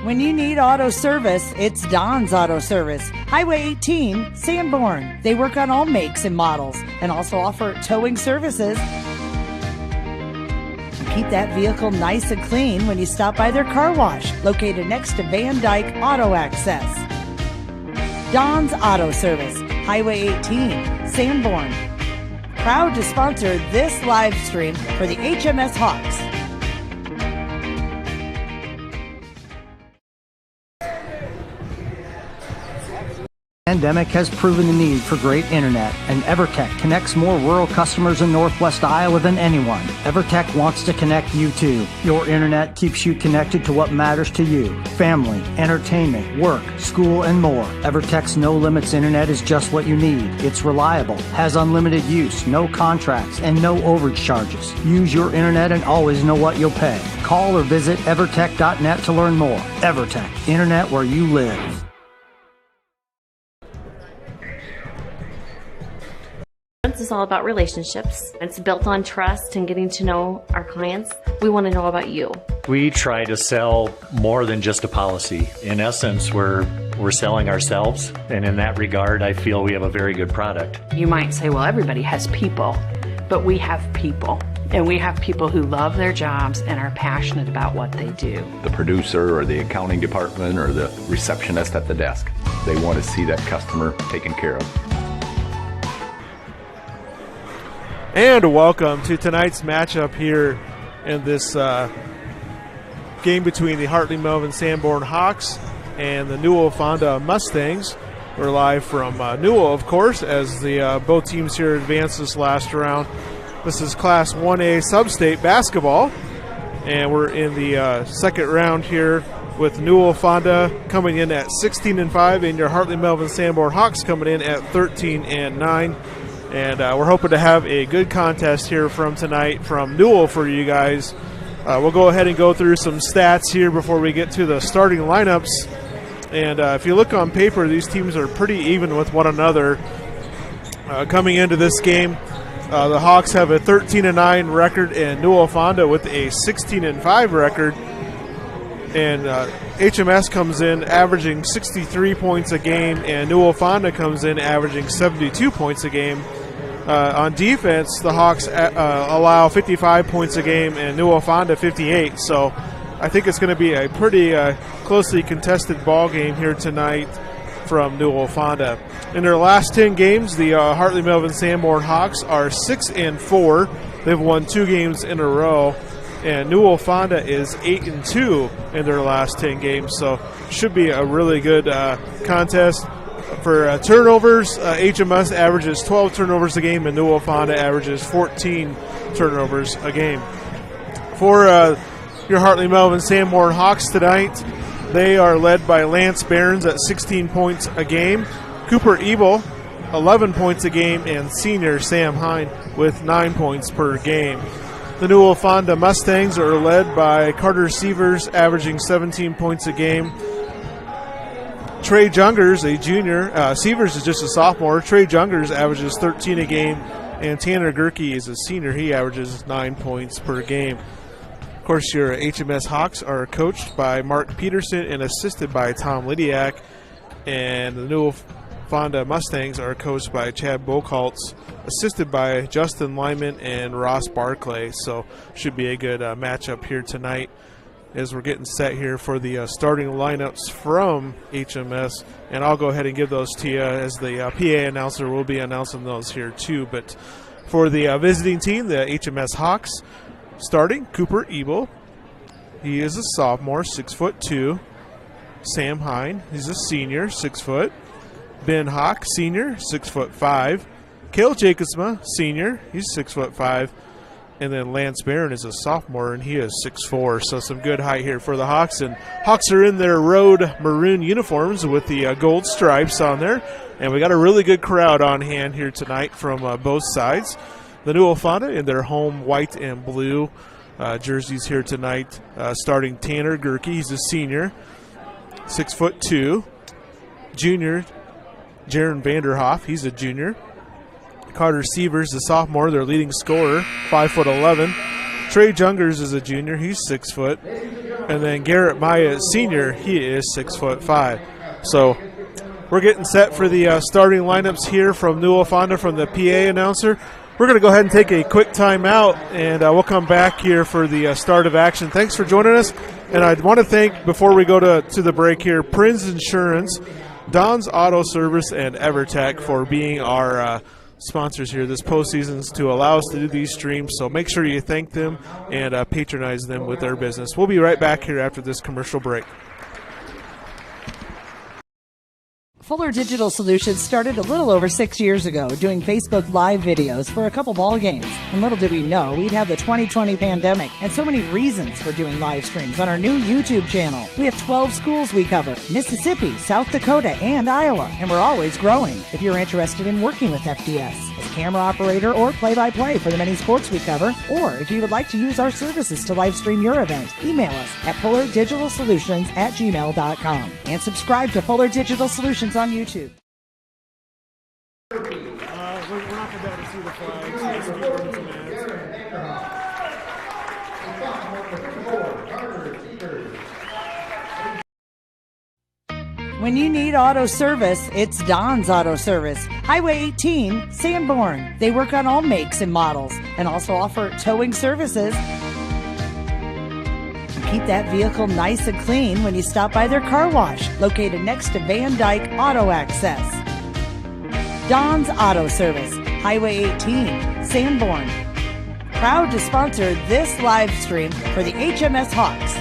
When you need auto service, it's Don's Auto Service. Highway 18, Sanborn. They work on all makes and models and also offer towing services. Keep that vehicle nice and clean when you stop by their car wash, located next to Van Dyke Auto Access. Don's Auto Service, Highway 18, Sanborn. Proud to sponsor this live stream for the HMS Hawks. The pandemic has proven the need for great internet, and EverTech connects more rural customers in Northwest Iowa than anyone. EverTech wants to connect you too. Your internet keeps you connected to what matters to you: family, entertainment, work, school, and more. EverTech's no limits internet is just what you need. It's reliable, has unlimited use, no contracts, and no overage charges. Use your internet and always know what you'll pay. Call or visit evertech.net to learn more. EverTech, internet where you live. It's all about relationships. It's built on trust and getting to know our clients. We want to know about you. We try to sell more than just a policy. In essence, we're selling ourselves, and in that regard, I feel we have a very good product. You might say, well, everybody has people, but we have people. And we have people who love their jobs and are passionate about what they do. The producer or the accounting department or the receptionist at the desk, they want to see that customer taken care of. And welcome to tonight's matchup here in this game between the Hartley-Melvin Sanborn Hawks and the Newell-Fonda Mustangs. We're live from Newell, of course, as the both teams here advance this last round. This is Class 1A Sub-State basketball, and we're in the second round here with Newell-Fonda coming in at 16-5, and your Hartley-Melvin Sanborn Hawks coming in at 13-9. And we're hoping to have a good contest here from tonight from Newell for you guys. We'll go ahead and go through some stats here before we get to the starting lineups. And if you look on paper, these teams are pretty even with one another. Coming into this game, the Hawks have a 13-9 record, and Newell-Fonda with a 16-5 record. And HMS comes in averaging 63 points a game, and Newell-Fonda comes in averaging 72 points a game. On defense, the Hawks allow 55 points a game, and Newell-Fonda 58. So I think it's going to be a pretty closely contested ball game here tonight from Newell-Fonda. In their last 10 games, the Hartley-Melvin Sanborn Hawks are 6-4. They've won 2 games in a row. And Newell-Fonda is 8-2 in their last 10 games, so should be a really good contest. For turnovers, HMS averages 12 turnovers a game, and Newell-Fonda averages 14 turnovers a game. For your Hartley-Melvin Sanborn Hawks tonight, they are led by Lance Behrens at 16 points a game, Cooper Bball 11 points a game, and senior Sam Hine with 9 points per game. The Newell-Fonda Mustangs are led by Carter Sievers, averaging 17 points a game. Trey Jungers, a junior. Sievers is just a sophomore. Trey Jungers averages 13 a game. And Tanner Gerke is a senior. He averages 9 points per game. Of course, your HMS Hawks are coached by Mark Peterson and assisted by Tom Lidiak. And the Newell-Fonda Mustangs are coached by Chad Bokaltz, assisted by Justin Lyman and Ross Barclay. So should be a good matchup here tonight as we're getting set here for the starting lineups from HMS. And I'll go ahead and give those to you as the PA announcer will be announcing those here too. But for the visiting team, the HMS Hawks, starting Cooper Bball. He is a sophomore, 6'2". Sam Hine, he's a senior, 6 foot. Ben Hawk, senior, 6'5". Cale Jacobsma, senior, he's 6'5". And then Lance Barron is a sophomore, and he is 6'4". So some good height here for the Hawks. And Hawks are in their road maroon uniforms with the gold stripes on there. And we got a really good crowd on hand here tonight from both sides. The Newell-Fonda in their home white and blue jerseys here tonight. Starting Tanner Gerke, he's a senior, 6'2". Junior Jaron Vanderhoff, he's a junior. Carter Sievers, the sophomore, their leading scorer, 5'11". Trey Jungers is a junior. He's 6 foot. And then Garrett Maya is senior. He is 6'5". So we're getting set for the starting lineups here from Newell-Fonda from the PA announcer. We're going to go ahead and take a quick timeout, and we'll come back here for the start of action. Thanks for joining us. And I want to thank, before we go to the break here, Prinz Insurance, Don's Auto Service, and EverTech for being our sponsors here this postseason to allow us to do these streams. So make sure you thank them and patronize them with their business. We'll be right back here after this commercial break. Fuller Digital Solutions started a little over 6 years ago doing Facebook Live videos for a couple ball games. And little did we know we'd have the 2020 pandemic and so many reasons for doing live streams on our new YouTube channel. We have 12 schools we cover: Mississippi, South Dakota, and Iowa, and we're always growing. If you're interested in working with FDS as camera operator or play-by-play for the many sports we cover, or if you would like to use our services to live stream your event, email us at fullerdigitalsolutions@gmail.com and subscribe to Fuller Digital Solutions on YouTube. We're not going to be able to see the flags. So let's keep running some When you need auto service, it's Don's Auto Service. Highway 18, Sanborn. They work on all makes and models and also offer towing services. Keep that vehicle nice and clean when you stop by their car wash, located next to Van Dyke Auto Access. Don's Auto Service, Highway 18, Sanborn. Proud to sponsor this live stream for the HMS Hawks.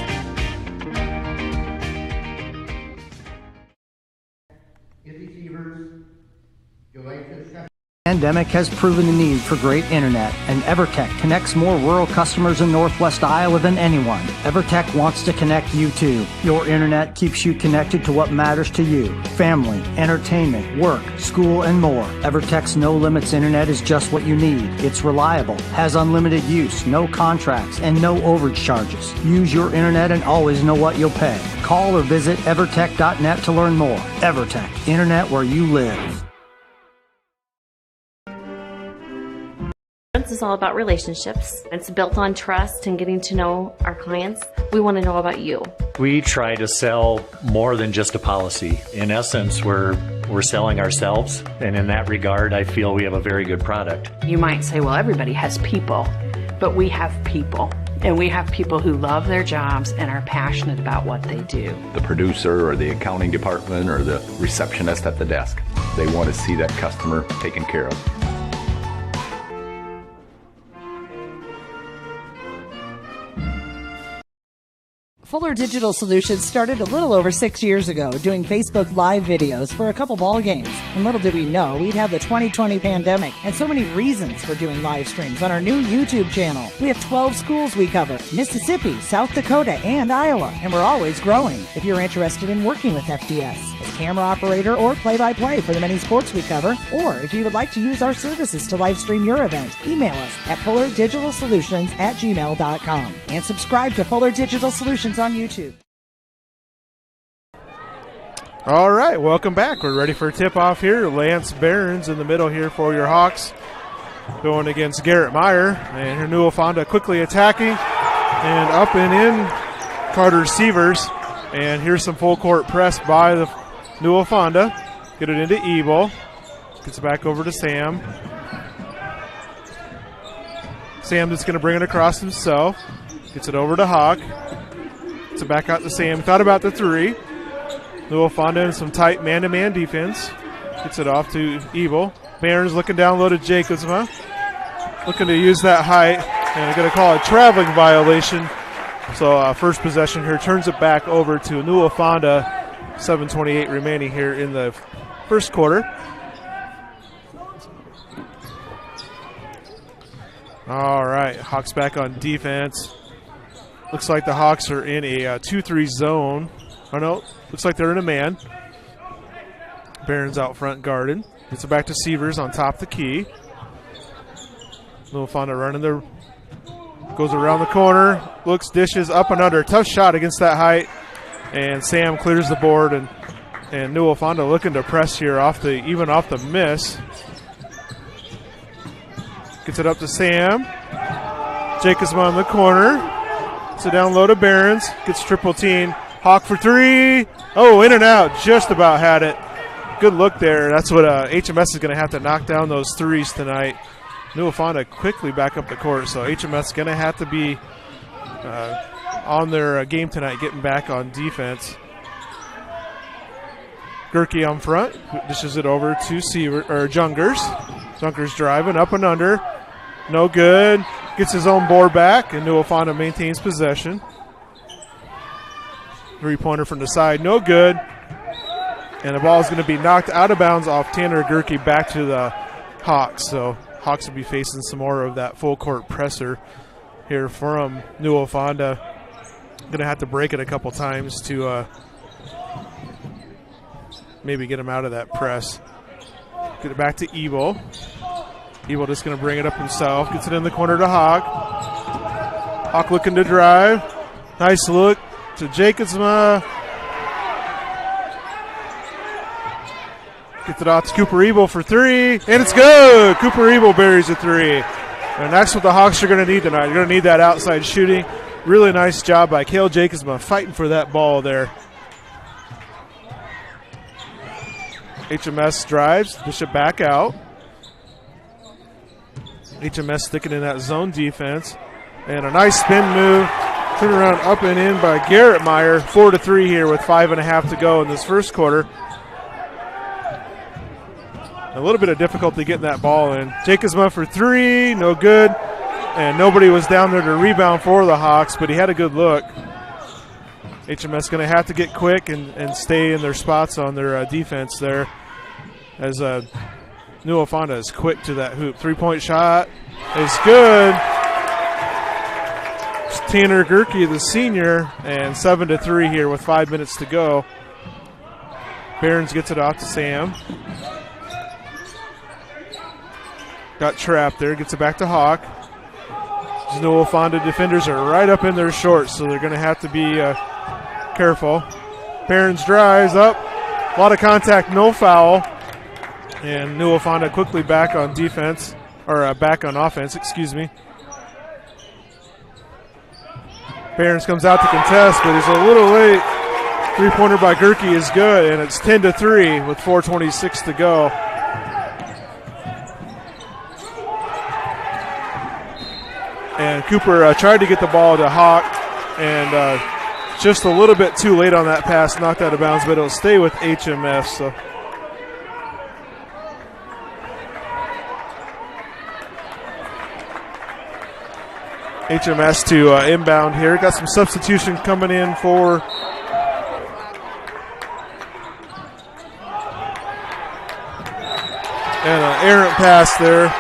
The pandemic has proven the need for great internet, and EverTech connects more rural customers in Northwest Iowa than anyone. EverTech wants to connect you too. Your internet keeps you connected to what matters to you: family, entertainment, work, school, and more. EverTech's no limits internet is just what you need. It's reliable, has unlimited use, no contracts, and no overage charges. Use your internet and always know what you'll pay. Call or visit evertech.net to learn more. EverTech, internet where you live. It's all about relationships. It's built on trust and getting to know our clients. We want to know about you. We try to sell more than just a policy. In essence, we're selling ourselves, and in that regard, I feel we have a very good product. You might say, well, everybody has people, but we have people. And we have people who love their jobs and are passionate about what they do. The producer or the accounting department or the receptionist at the desk, they want to see that customer taken care of. Fuller Digital Solutions started a little over 6 years ago doing Facebook Live videos for a couple ball games. And little did we know we'd have the 2020 pandemic and so many reasons for doing live streams on our new YouTube channel. We have 12 schools we cover: Mississippi, South Dakota, and Iowa, and we're always growing. If you're interested in working with FDS as camera operator or play-by-play for the many sports we cover, or if you would like to use our services to live stream your event, email us at fullerdigitalsolutions@gmail.com and subscribe to Fuller Digital Solutions on YouTube. All right, welcome back. We're ready for tip-off here. Lance Barons in the middle here for your Hawks, going against Garrett Meyer. And here Newell-Fonda quickly attacking, and up and in Carter Sievers. And here's some full court press by the Newell-Fonda. Get it into Bball. Gets it back over to Sam. Sam just going to bring it across himself. Gets it over to Hawk. Gets it back out to Sam. Thought about the three. Newell-Fonda in some tight man-to-man defense. Gets it off to Bball. Barons looking down low to Jacobsma. Looking to use that height. And they're going to call a traveling violation. So first possession here turns it back over to Newell-Fonda. 7:28 remaining here in the first quarter. All right, Hawks back on defense. Looks like the Hawks are in a 2-3 zone. Oh, no, looks like they're in a man. Barron's out front guarded. Gets it back to Sievers on top of the key. Newell-Fonda running there. Goes around the corner. Looks, dishes, up and under. Tough shot against that height. And Sam clears the board. And Newell-Fonda looking to press here even off the miss. Gets it up to Sam. Jacobsma in the corner. So down low to Behrens. Gets triple team. Hawk for three. Oh, in and out. Just about had it. Good look there. That's what HMS is going to have to knock down those threes tonight. Newell-Fonda quickly back up the court. So HMS is going to have to be on their game tonight, getting back on defense. Gerke on front. Dishes it over to Jungers. Jungers driving up and under. No good. Gets his own board back, and Newell-Fonda maintains possession. Three-pointer from the side, no good. And the ball is going to be knocked out of bounds off Tanner Gerke back to the Hawks. So Hawks will be facing some more of that full-court presser here from Newell-Fonda. Going to have to break it a couple times to maybe get him out of that press. Get it back to Bball. Bball just going to bring it up himself. Gets it in the corner to Hawk. Hawk looking to drive. Nice look to Jacobsma. Gets it off to Cooper Bball for three. And it's good. Cooper Bball buries a three. And that's what the Hawks are going to need tonight. You're going to need that outside shooting. Really nice job by Cale Jacobsma fighting for that ball there. HMS drives, dish it back out. HMS sticking in that zone defense. And a nice spin move. Turn around up and in by Garrett Meyer. 4-3 here with 5.5 to go in this first quarter. A little bit of difficulty getting that ball in. Jacobsma for three, no good. And nobody was down there to rebound for the Hawks, but he had a good look. HMS going to have to get quick and stay in their spots on their defense there, as Newell-Fonda is quick to that hoop. Three-point shot is good. It's Tanner Gerke, the senior, and 7-3 here with 5 minutes to go. Behrens gets it off to Sam. Got trapped there, gets it back to Hawk. These Newell-Fonda defenders are right up in their shorts, so they're going to have to be careful. Behrens drives up. A lot of contact, no foul. And Newell-Fonda quickly back on defense, or back on offense, excuse me. Behrens comes out to contest, but he's a little late. Three-pointer by Gerke is good, and it's 10-3 with 4:26 to go. And Cooper tried to get the ball to Hawk, and just a little bit too late on that pass, knocked out of bounds, but it'll stay with HMS. So HMS to inbound here. Got some substitution coming in for and an errant pass there.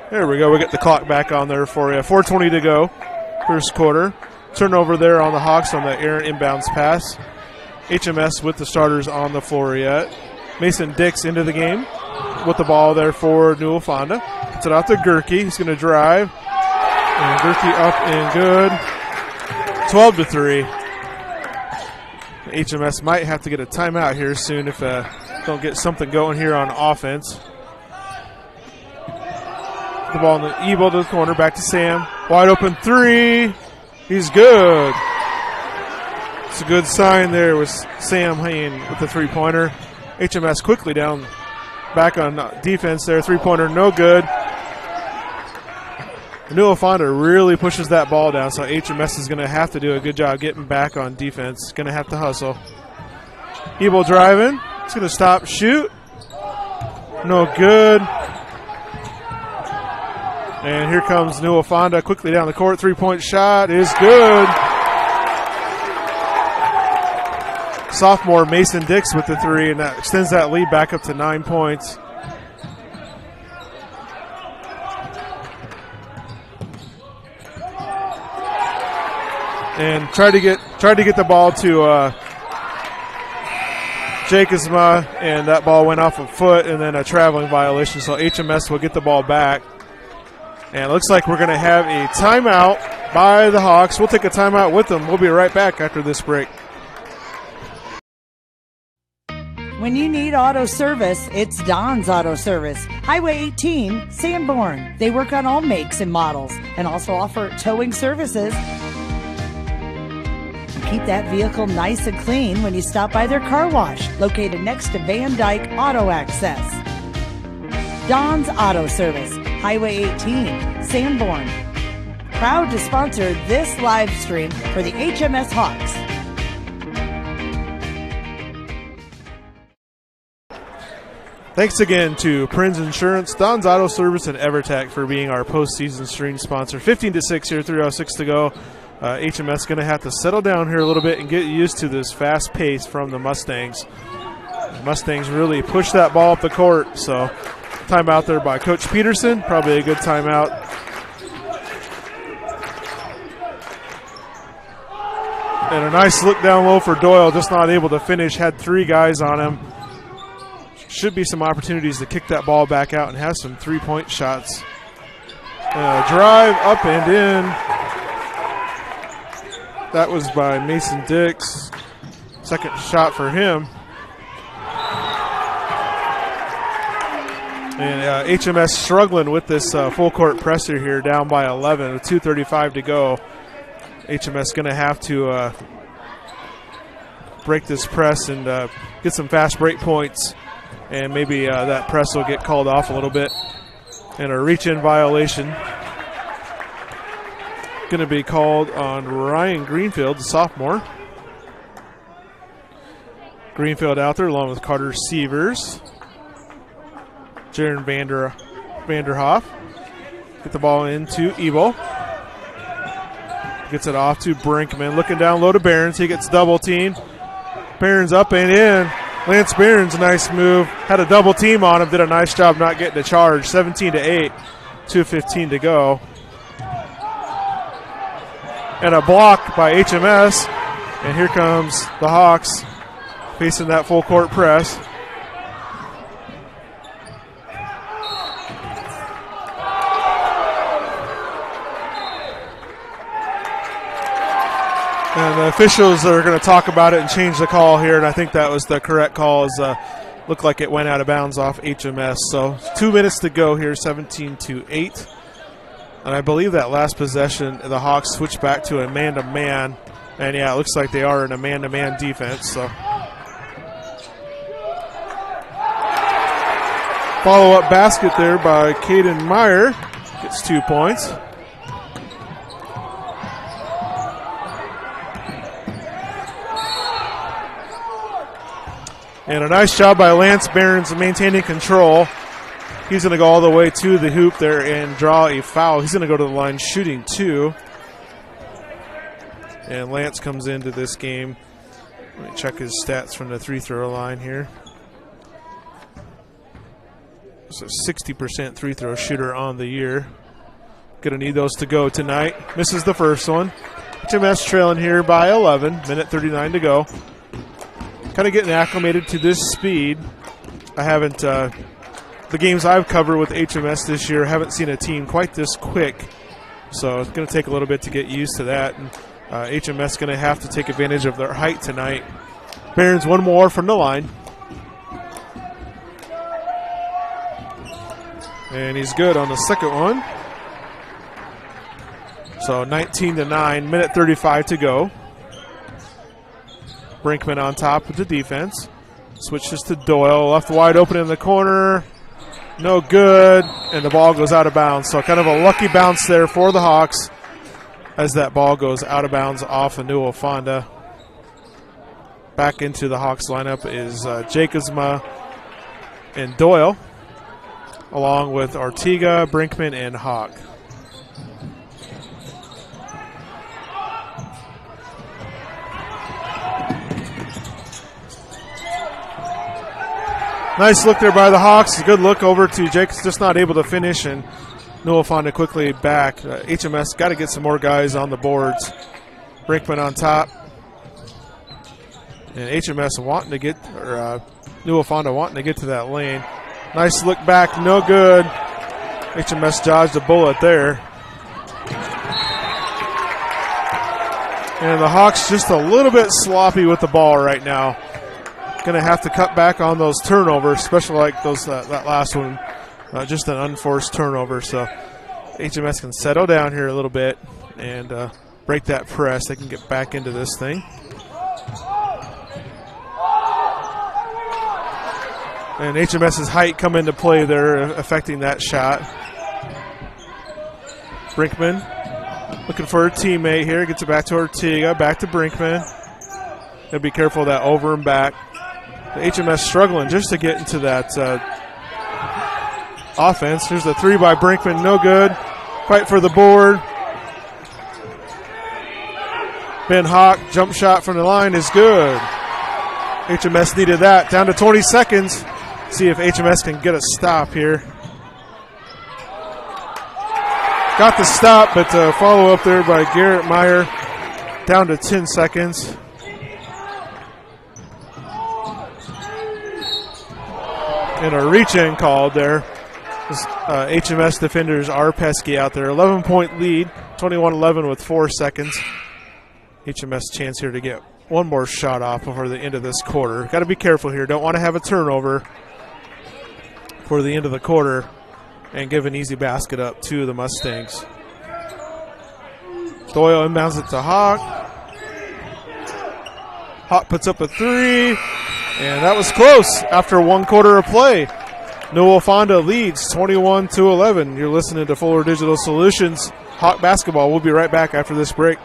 There we go. We get the clock back on there for you. 4:20 to go, first quarter. Turnover there on the Hawks on the errant inbounds pass. HMS with the starters on the floor yet. Mason Dix into the game with the ball there for Newell-Fonda. Puts it out to Gerke. He's going to drive. And Gerke up and good. 12-3. HMS might have to get a timeout here soon if don't get something going here on offense. The ball in the Bball to the corner, back to Sam. Wide open three. He's good. It's a good sign there with Sam Hayne with the three-pointer. HMS quickly down, back on defense there. Three-pointer, no good. Newell-Fonda really pushes that ball down, so HMS is going to have to do a good job getting back on defense. Going to have to hustle. Bball driving. It's going to stop, shoot. No good. And here comes Newell-Fonda quickly down the court. Three-point shot is good. Sophomore Mason Dix with the three, and that extends that lead back up to 9 points. And try to get the ball to Jacobsma, and that ball went off a foot, and then a traveling violation. So HMS will get the ball back. And it looks like we're going to have a timeout by the Hawks. We'll take a timeout with them. We'll be right back after this break. When you need auto service, it's Don's Auto Service, Highway 18, Sanborn. They work on all makes and models and also offer towing services. Keep that vehicle nice and clean when you stop by their car wash, located next to Van Dyke Auto Access. Don's Auto Service, Highway 18, Sanborn. Proud to sponsor this live stream for the HMS Hawks. Thanks again to Prinz Insurance, Don's Auto Service, and EverTech for being our postseason stream sponsor. 15-6 here, 3:06 to go. HMS going to have to settle down here a little bit and get used to this fast pace from the Mustangs. The Mustangs really push that ball up the court, so timeout there by Coach Peterson, probably a good timeout. And a nice look down low for Doyle, just not able to finish, had 3 guys on him. Should be some opportunities to kick that ball back out and have some three-point shots. Drive up and in. That was by Mason Dix. Second shot for him. And HMS struggling with this full court presser here, down by 11 with 2:35 to go. HMS going to have to break this press and get some fast break points. And maybe that press will get called off a little bit. And a reach-in violation going to be called on Ryan Greenfield, the sophomore. Greenfield out there along with Carter Sievers. Jaron Vanderhoff. Get the ball into Bball. Gets it off to Brinkman. Looking down low to Behrens. He gets double teamed. Behrens up and in. Lance Behrens, nice move. Had a double team on him. Did a nice job not getting a charge. 17-8. 2:15 to go. And a block by HMS. And here comes the Hawks facing that full court press. And the officials are going to talk about it and change the call here, and I think that was the correct call. Looked like it went out of bounds off HMS. So 2 minutes to go here, 17-8. And I believe that last possession, the Hawks switched back to a man-to-man. And, yeah, it looks like they are in a man-to-man defense. So follow-up basket there by Caden Meyer. Gets 2 points. And a nice job by Lance Behrens maintaining control. He's going to go all the way to the hoop there and draw a foul. He's going to go to the line shooting 2. And Lance comes into this game. Let me check his stats from the free-throw line here. So 60% free-throw shooter on the year. Going to need those to go tonight. Misses the first one. HMS trailing here by 11. Minute 39 to go. Kind of getting acclimated to this speed. I haven't, the games I've covered with HMS this year, haven't seen a team quite this quick. So it's going to take a little bit to get used to that. And HMS going to have to take advantage of their height tonight. Behrens one more from the line. And he's good on the second one. So 19-9, minute 35 to go. Brinkman on top with the defense. Switches to Doyle. Left wide open in the corner. No good. And the ball goes out of bounds. So kind of a lucky bounce there for the Hawks as that ball goes out of bounds off of Newell-Fonda. Back into the Hawks lineup is Jacobsma and Doyle, along with Ortega, Brinkman, and Hawk. Nice look there by the Hawks. A good look over to Jake's, just not able to finish, and Newell-Fonda quickly back. HMS got to get some more guys on the boards. Brinkman on top. And HMS wanting to get, or Newell-Fonda wanting to get to that lane. Nice look back, no good. HMS dodged a bullet there. And the Hawks just a little bit sloppy with the ball right now. going to have to cut back on those turnovers, especially like those that last one, just an unforced turnover. So HMS can settle down here a little bit and break that press. They can get back into this thing. And HMS's height come into play there, affecting that shot. Brinkman looking for a teammate here. Gets it back to Ortega. Back to Brinkman. Gotta be careful of that over and back. The HMS struggling just to get into that offense. Here's the three by Brinkman. No good. Fight for the board. Ben Hawk, jump shot from the line is good. HMS needed that. Down to 20 seconds. See if HMS can get a stop here. Got the stop, but follow up there by Garrett Meyer. Down to 10 seconds. And a reach-in called there. HMS defenders are pesky out there. 11-point lead, 21-11 with 4 seconds. HMS chance here to get one more shot off before the end of this quarter. Got to be careful here. Don't want to have a turnover for the end of the quarter and give an easy basket up to the Mustangs. Doyle inbounds it to Hawk. Hawk puts up a three, and that was close after 1 quarter of play. Newell-Fonda leads 21-11. You're listening to Fuller Digital Solutions. Hawk basketball. We'll be right back after this break.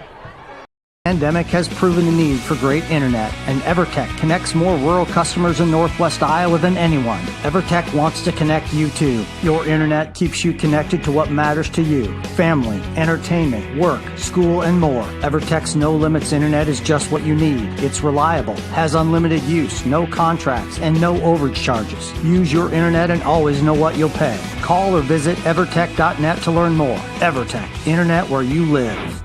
The pandemic has proven the need for great internet, and EverTech connects more rural customers in Northwest Iowa than anyone. EverTech wants to connect you too. Your internet keeps you connected to what matters to you: family, entertainment, work, school, and more. EverTech's no limits internet is just what you need. It's reliable, has unlimited use, no contracts, and no overage charges. Use your internet and always know what you'll pay. Call or visit evertech.net to learn more. EverTech, internet where you live.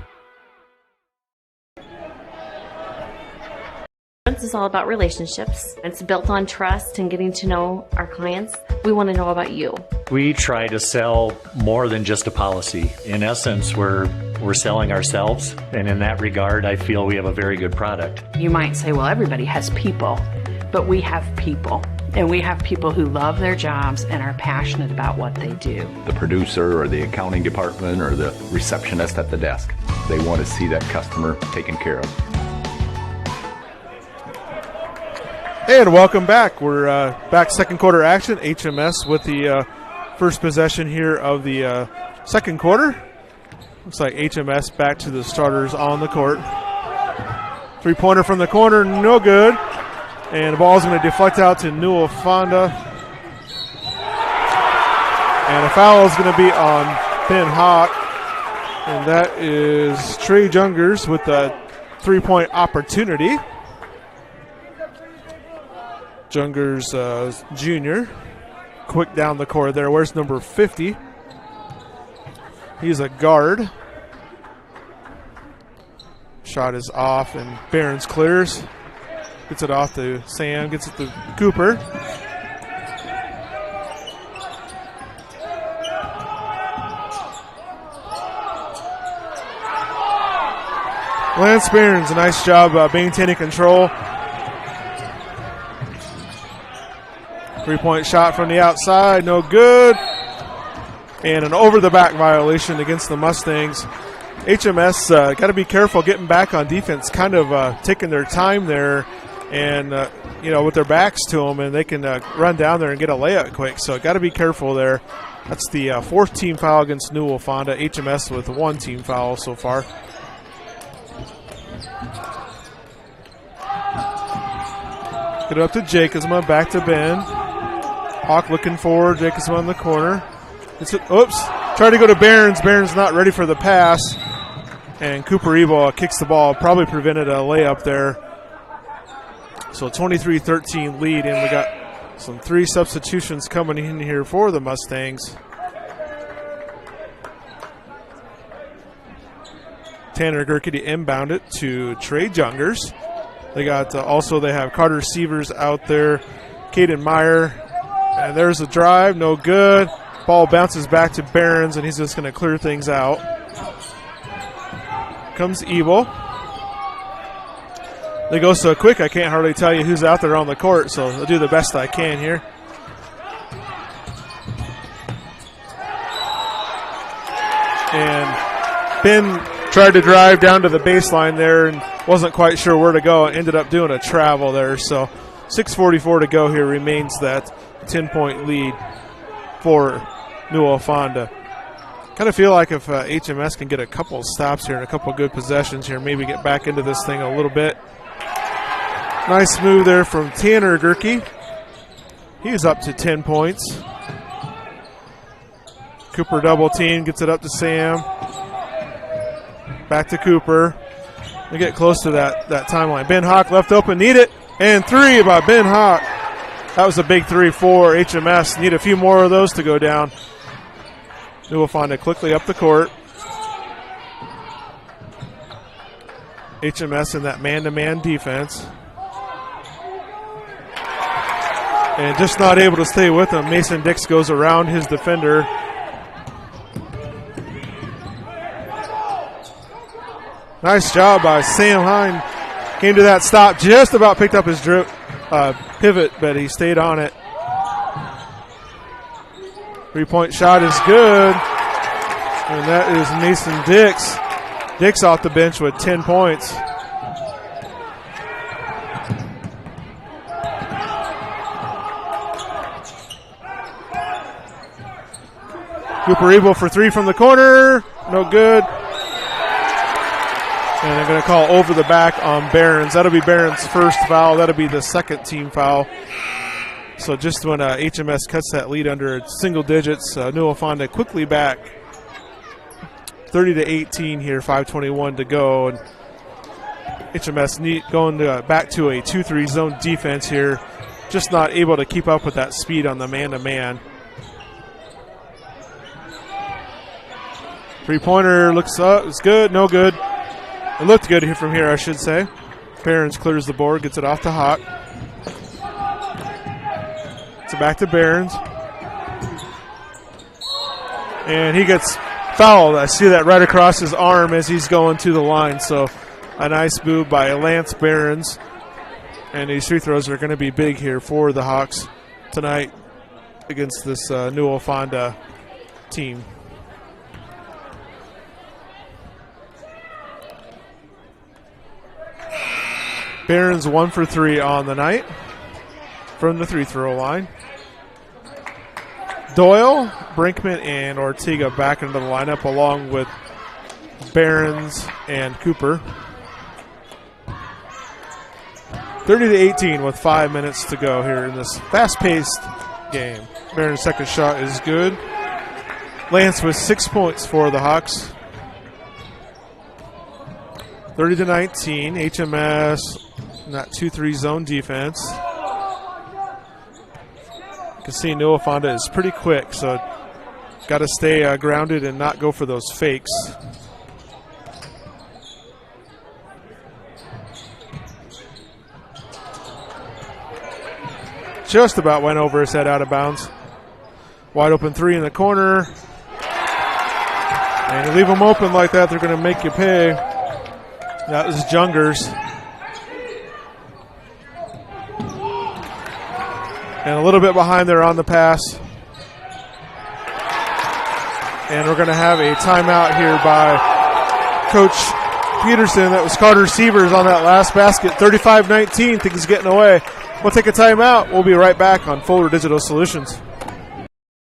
It's all about relationships. It's built on trust and getting to know our clients. We want to know about you. We try to sell more than just a policy. In essence, we're selling ourselves, and in that regard, I feel we have a very good product. You might say, well, everybody has people, but we have people. And we have people who love their jobs and are passionate about what they do. The producer or the accounting department or the receptionist at the desk, they want to see that customer taken care of. And welcome back. We're back second quarter action. HMS with the first possession here of the second quarter. Looks like HMS back to the starters on the court. Three-pointer from the corner, no good. And the ball is going to deflect out to Newell-Fonda. And a foul is going to be on Ben Hawk. And that is Trey Jungers with a three-point opportunity. Jungers Jr. Quick down the court there. Where's number 50? He's a guard. Shot is off, and Barons clears. Gets it off to Sam. Gets it to Cooper. Lance Barons, a nice job maintaining control. Three-point shot from the outside, no good. And an over-the-back violation against the Mustangs. HMS got to be careful getting back on defense, kind of taking their time there and, with their backs to them, and they can run down there and get a layup quick. So got to be careful there. That's the fourth team foul against Newell-Fonda. HMS with one team foul so far. Get it up to Jacobsman, back to Ben. Hawk looking forward, Jacobsman on the corner. Oops, tried to go to Barons. Barons not ready for the pass. And Cooper Bball kicks the ball, probably prevented a layup there. So 23-13 lead, and we got some 3 substitutions coming in here for the Mustangs. Tanner Gerke to inbound it to Trey Jungers. They got they have Carter Sievers out there, Caden Meyer. And there's a drive, no good. Ball bounces back to Barons, and he's just going to clear things out. Comes Bball. They go so quick I can't hardly tell you who's out there on the court, so I'll do the best I can here. And Ben tried to drive down to the baseline there and wasn't quite sure where to go. Ended up doing a travel there. So 6:44 to go here, remains that 10-point lead for Newell-Fonda. Kind of feel like if HMS can get a couple of stops here and a couple of good possessions here, maybe get back into this thing a little bit. Nice move there from Tanner Gerke. He's up to 10 points. Cooper double team, gets it up to Sam. Back to Cooper. They get close to that timeline. Ben Hawk left open, need it. And three by Ben Hawk. That was a big three for HMS. Need a few more of those to go down. Newell-Fonda quickly up the court. HMS in that man-to-man defense. And just not able to stay with him. Mason Dix goes around his defender. Nice job by Sam Hine. Came to that stop, just about picked up his pivot, but he stayed on it. Three-point shot is good. And that is Mason Dix. Dix off the bench with 10 points. Cooper Bball for three from the corner. No good. And they're going to call over the back on Barons. That'll be Barons' first foul. That'll be the second team foul. So just when HMS cuts that lead under single digits, Newell-Fonda quickly back. 30-18 here, 5:21 to go. And HMS going back to a 2-3 zone defense here. Just not able to keep up with that speed on the man-to-man. Three-pointer looks up. It's good. No good. It looked good from here, I should say. Barons clears the board, gets it off to Hawk. It's back to Barons. And he gets fouled. I see that right across his arm as he's going to the line. So a nice move by Lance Barons. And these free throws are going to be big here for the Hawks tonight against this Newell-Fonda team. Barons 1 for 3 on the night from the free-throw line. Doyle, Brinkman, and Ortega back into the lineup along with Barons and Cooper. 30-18 with 5 minutes to go here in this fast-paced game. Barons' second shot is good. Lance with 6 points for the Hawks. 30-19, HMS in that 2-3 zone defense. You can see Newell-Fonda is pretty quick, so got to stay grounded and not go for those fakes. Just about went over his head out of bounds. Wide open three in the corner. And you leave them open like that, they're going to make you pay. That was Jungers. And a little bit behind there on the pass. And we're going to have a timeout here by Coach Peterson. That was Carter Sievers on that last basket. 35-19, things getting away. We'll take a timeout. We'll be right back on Fuller Digital Solutions.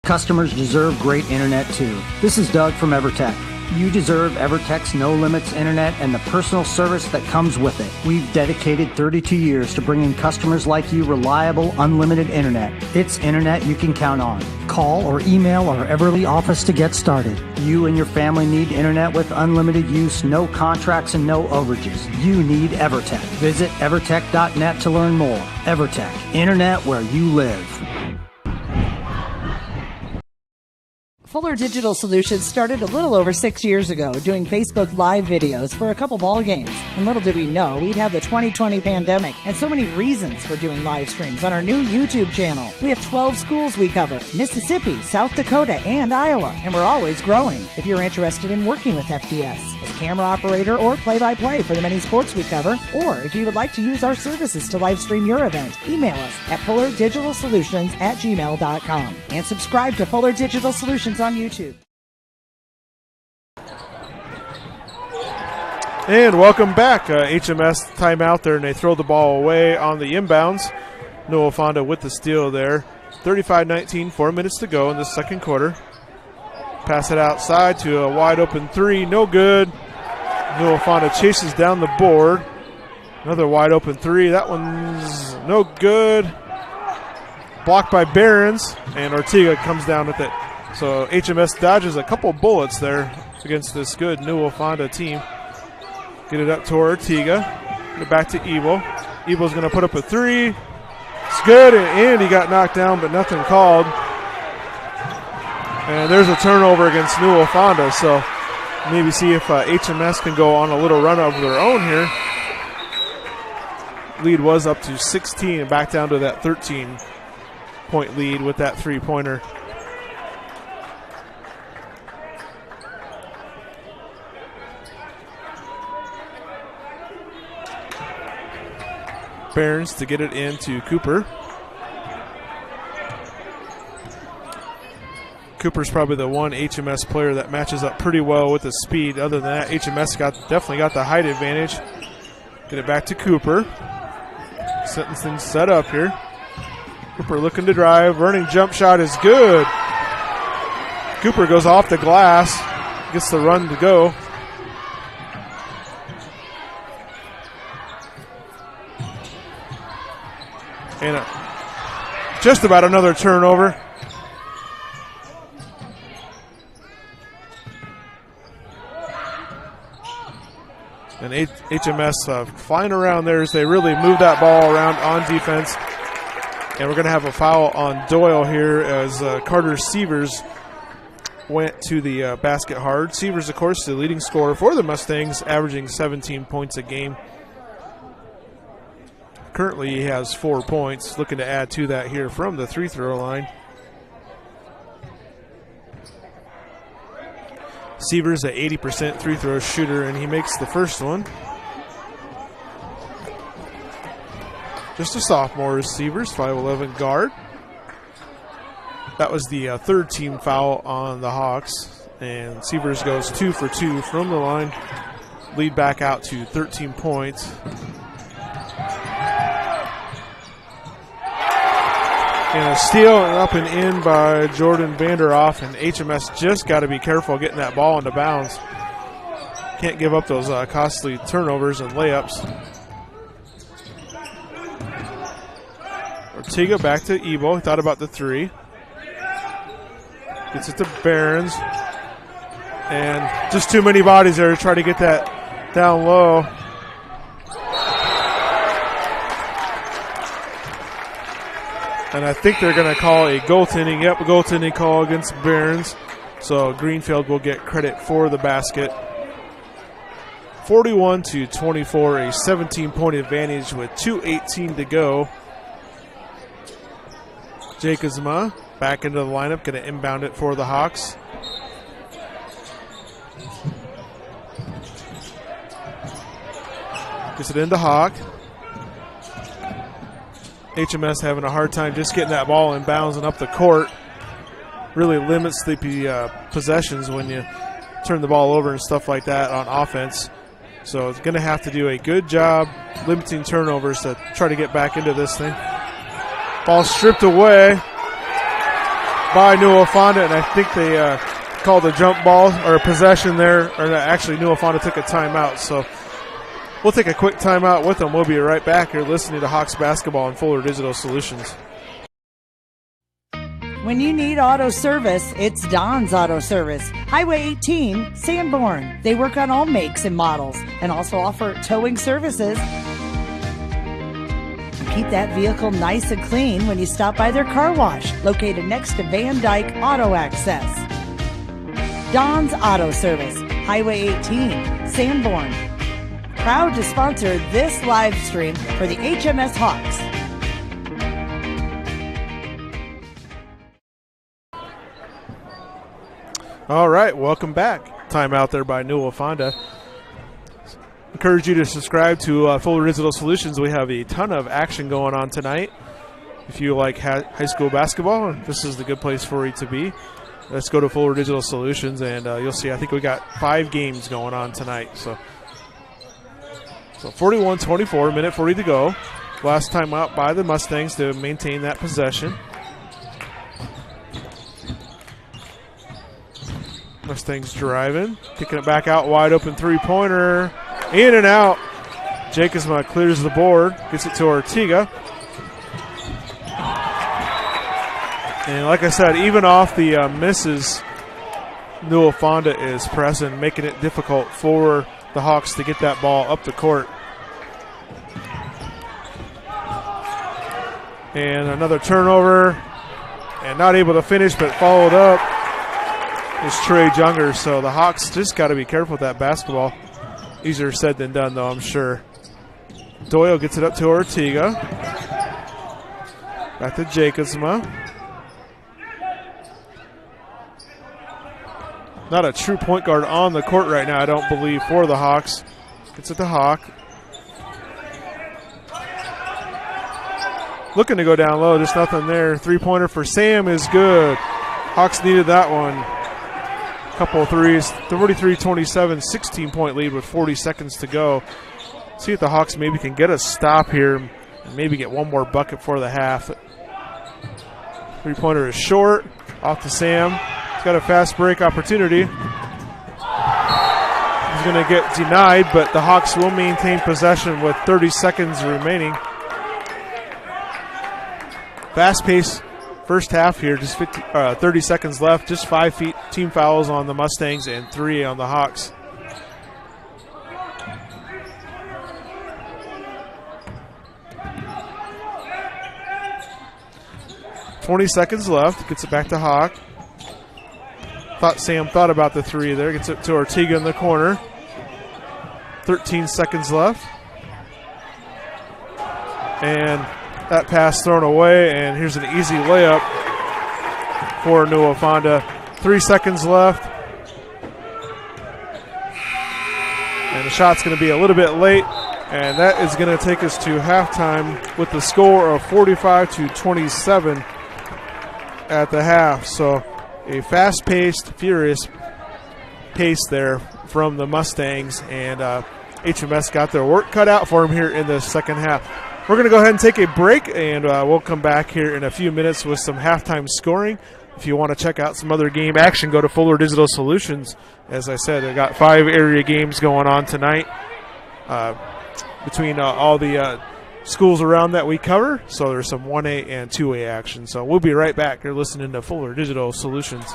Customers deserve great internet too. This is Doug from EverTech. You deserve EverTech's no limits internet and the personal service that comes with it. We've dedicated 32 years to bringing customers like you reliable, unlimited internet. It's internet you can count on. Call or email our Everly office to get started. You and your family need internet with unlimited use, no contracts, and no overages. You need EverTech. Visit evertech.net to learn more. EverTech, internet where you live. Fuller Digital Solutions started a little over 6 years ago doing Facebook Live videos for a couple ball games. And little did we know we'd have the 2020 pandemic and so many reasons for doing live streams on our new YouTube channel. We have 12 schools we cover: Mississippi, South Dakota, and Iowa, and we're always growing. If you're interested in working with FDS as camera operator or play-by-play for the many sports we cover, or if you would like to use our services to live stream your event, email us at fullerdigitalsolutions@gmail.com and subscribe to Fuller Digital Solutions on YouTube. And welcome back. HMS timeout there, and they throw the ball away on the inbounds. Newell-Fonda with the steal there. 35-19, 4 minutes to go in the second quarter. Pass it outside to a wide open three, no good. Newell-Fonda chases down the board. Another wide open three, that one's no good. Blocked by Behrens, and Ortega comes down with it. So HMS dodges a couple bullets there against this good Newell-Fonda team. Get it up to Ortega. Get it back to Bball. Evil's going to put up a three. It's good, and he got knocked down, but nothing called. And there's a turnover against Newell-Fonda, so maybe see if HMS can go on a little run of their own here. Lead was up to 16 and back down to that 13-point lead with that three-pointer. Behrens to get it into Cooper. Cooper's probably the one HMS player that matches up pretty well with the speed. Other than that, HMS definitely got the height advantage. Get it back to Cooper. Setting things set up here. Cooper looking to drive. Running jump shot is good. Cooper goes off the glass. Gets the run to go. And just about another turnover. And HMS flying around there as they really move that ball around on defense. And we're going to have a foul on Doyle here as Carter Severs went to the basket hard. Severs, of course, the leading scorer for the Mustangs, averaging 17 points a game. Currently, he has 4 points. Looking to add to that here from the free-throw line. Severs, an 80% free-throw shooter, and he makes the first one. Just a sophomore is Severs, 5'11" guard. That was the third team foul on the Hawks, and Severs goes 2 for 2 from the line. Lead back out to 13 points. And a steal up and in by Jordan Vanderoff, and HMS just got to be careful getting that ball into bounds. Can't give up those costly turnovers and layups. Ortega back to Bball. He thought about the three. Gets it to Behrens. And just too many bodies there to try to get that down low. And I think they're going to call a goaltending. Yep, a goaltending call against Behrens. So Greenfield will get credit for the basket. 41-24, a 17-point advantage with 2:18 to go. Jacobsma back into the lineup, going to inbound it for the Hawks. Gets it into Hawk. HMS having a hard time just getting that ball in bounds and up the court. Really limits the possessions when you turn the ball over and stuff like that on offense. So it's going to have to do a good job limiting turnovers to try to get back into this thing. Ball stripped away by Newell-Fonda, and I think they called a jump ball or a possession there. Or actually, Newell-Fonda took a timeout. So we'll take a quick timeout with them. We'll be right back here listening to Hawks basketball and Fuller Digital Solutions. When you need auto service, it's Don's Auto Service. Highway 18, Sanborn. They work on all makes and models and also offer towing services. Keep that vehicle nice and clean when you stop by their car wash, located next to Van Dyke Auto Access. Don's Auto Service, Highway 18, Sanborn. Proud to sponsor this live stream for the HMS Hawks. All right, welcome back. Time out there by Newell-Fonda. Encourage you to subscribe to Fuller Digital Solutions. We have a ton of action going on tonight. If you like high school basketball, this is the good place for you to be. Let's go to Fuller Digital Solutions, and you'll see, I think we got 5 games going on tonight. So 41-24, minute 40 to go. Last time out by the Mustangs to maintain that possession. Mustangs driving, kicking it back out, wide open three-pointer, in and out. Jacobsma clears the board, gets it to Ortega. And like I said, even off the misses, Newell-Fonda is pressing, making it difficult for the Hawks to get that ball up the court. And another turnover, and not able to finish, but followed up is Trey Junger. So the Hawks just got to be careful with that basketball. Easier said than done, though, I'm sure. Doyle gets it up to Ortega. Back to Jacobsma. Not a true point guard on the court right now, I don't believe, for the Hawks. Gets it to Hawk. Looking to go down low, just nothing there. Three-pointer for Sam is good. Hawks needed that one. Couple of threes. 33-27, 16-point lead with 40 seconds to go. See if the Hawks maybe can get a stop here and maybe get one more bucket for the half. Three-pointer is short. Off to Sam. He's got a fast break opportunity. He's going to get denied, but the Hawks will maintain possession with 30 seconds remaining. Fast-paced first half here, just 30 seconds left. Just 5 team fouls on the Mustangs and 3 on the Hawks. .20 seconds left. Gets it back to Hawk. Sam thought about the 3 there. Gets it to Ortega in the corner. 13 seconds left. And that pass thrown away, and here's an easy layup for Newell-Fonda. 3 seconds left. And the shot's going to be a little bit late, and that is going to take us to halftime with the score of 45-27 at the half. So a fast-paced, furious pace there from the Mustangs, and HMS got their work cut out for them here in the second half. We're going to go ahead and take a break, and we'll come back here in a few minutes with some halftime scoring. If you want to check out some other game action, go to Fuller Digital Solutions. As I said, they've got 5 area games going on tonight between all the schools around that we cover. So there's some 1A and 2A action. So we'll be right back. You're listening to Fuller Digital Solutions.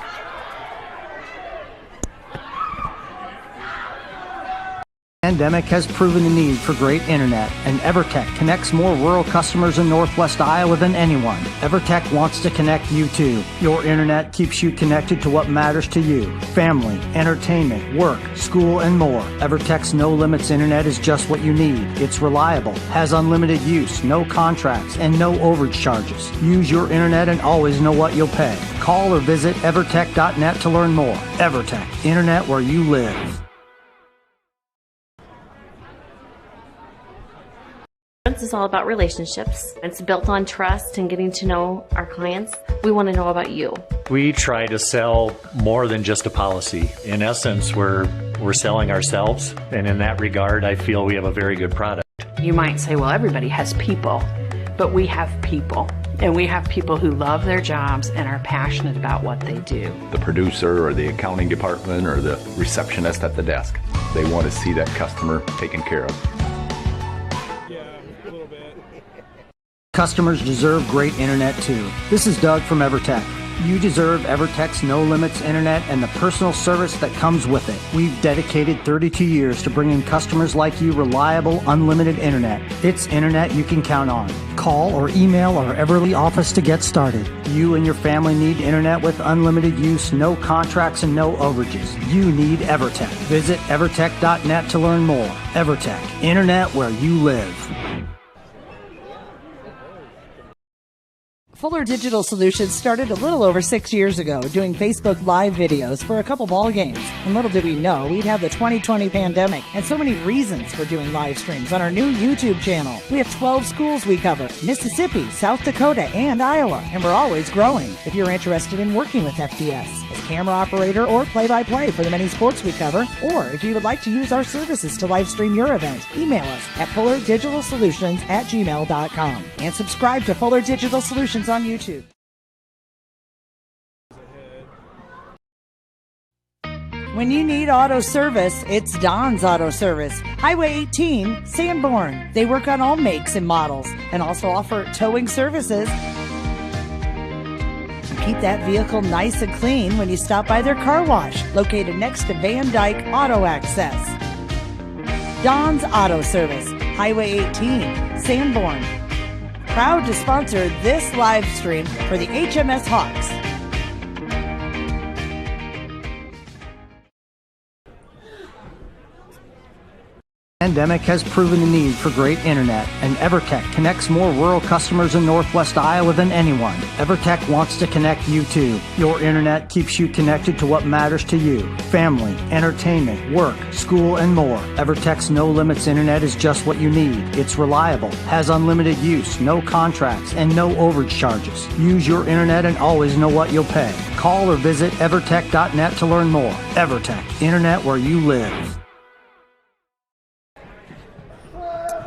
The pandemic has proven the need for great internet, and EverTech connects more rural customers in Northwest Iowa than anyone. EverTech wants to connect you too. Your internet keeps you connected to what matters to you: family, entertainment, work, school, and more. EverTech's no limits internet is just what you need. It's reliable, has unlimited use, no contracts, and no overage charges. Use your internet and always know what you'll pay. Call or visit evertech.net to learn more. EverTech, internet where you live. It's all about relationships. It's built on trust and getting to know our clients. We want to know about you. We try to sell more than just a policy. In essence, we're selling ourselves, and in that regard, I feel we have a very good product. You might say, well, everybody has people, but we have people. And we have people who love their jobs and are passionate about what they do. The producer or the accounting department or the receptionist at the desk, they want to see that customer taken care of. Customers deserve great internet too. This is Doug from EverTech. You deserve EverTech's no limits internet and the personal service that comes with it. We've dedicated 32 years to bringing customers like you reliable, unlimited internet. It's internet you can count on. Call or email our Everly office to get started. You and your family need internet with unlimited use, no contracts, and no overages. You need EverTech. Visit evertech.net to learn more. EverTech, internet where you live. Fuller Digital Solutions started a little over 6 years ago doing Facebook Live videos for a couple ball games. And little did we know we'd have the 2020 pandemic and so many reasons for doing live streams on our new YouTube channel. We have 12 schools we cover: Mississippi, South Dakota, and Iowa, and we're always growing. If you're interested in working with FDS as camera operator or play-by-play for the many sports we cover, or if you would like to use our services to live stream your event, email us at fullerdigitalsolutions@gmail.com and subscribe to Fuller Digital Solutions on YouTube. When you need auto service, it's Don's Auto Service. Highway 18, Sanborn. They work on all makes and models and also offer towing services. Keep that vehicle nice and clean when you stop by their car wash, located next to Van Dyke Auto Access. Don's Auto Service, Highway 18, Sanborn. Proud to sponsor this live stream for the HMS Hawks. The pandemic has proven the need for great internet, and EverTech connects more rural customers in Northwest Iowa than anyone. EverTech wants to connect you too. Your internet keeps you connected to what matters to you: family, entertainment, work, school, and more. EverTech's no limits internet is just what you need. It's reliable, has unlimited use, no contracts, and no overage charges. Use your internet and always know what you'll pay. Call or visit evertech.net to learn more. EverTech, internet where you live.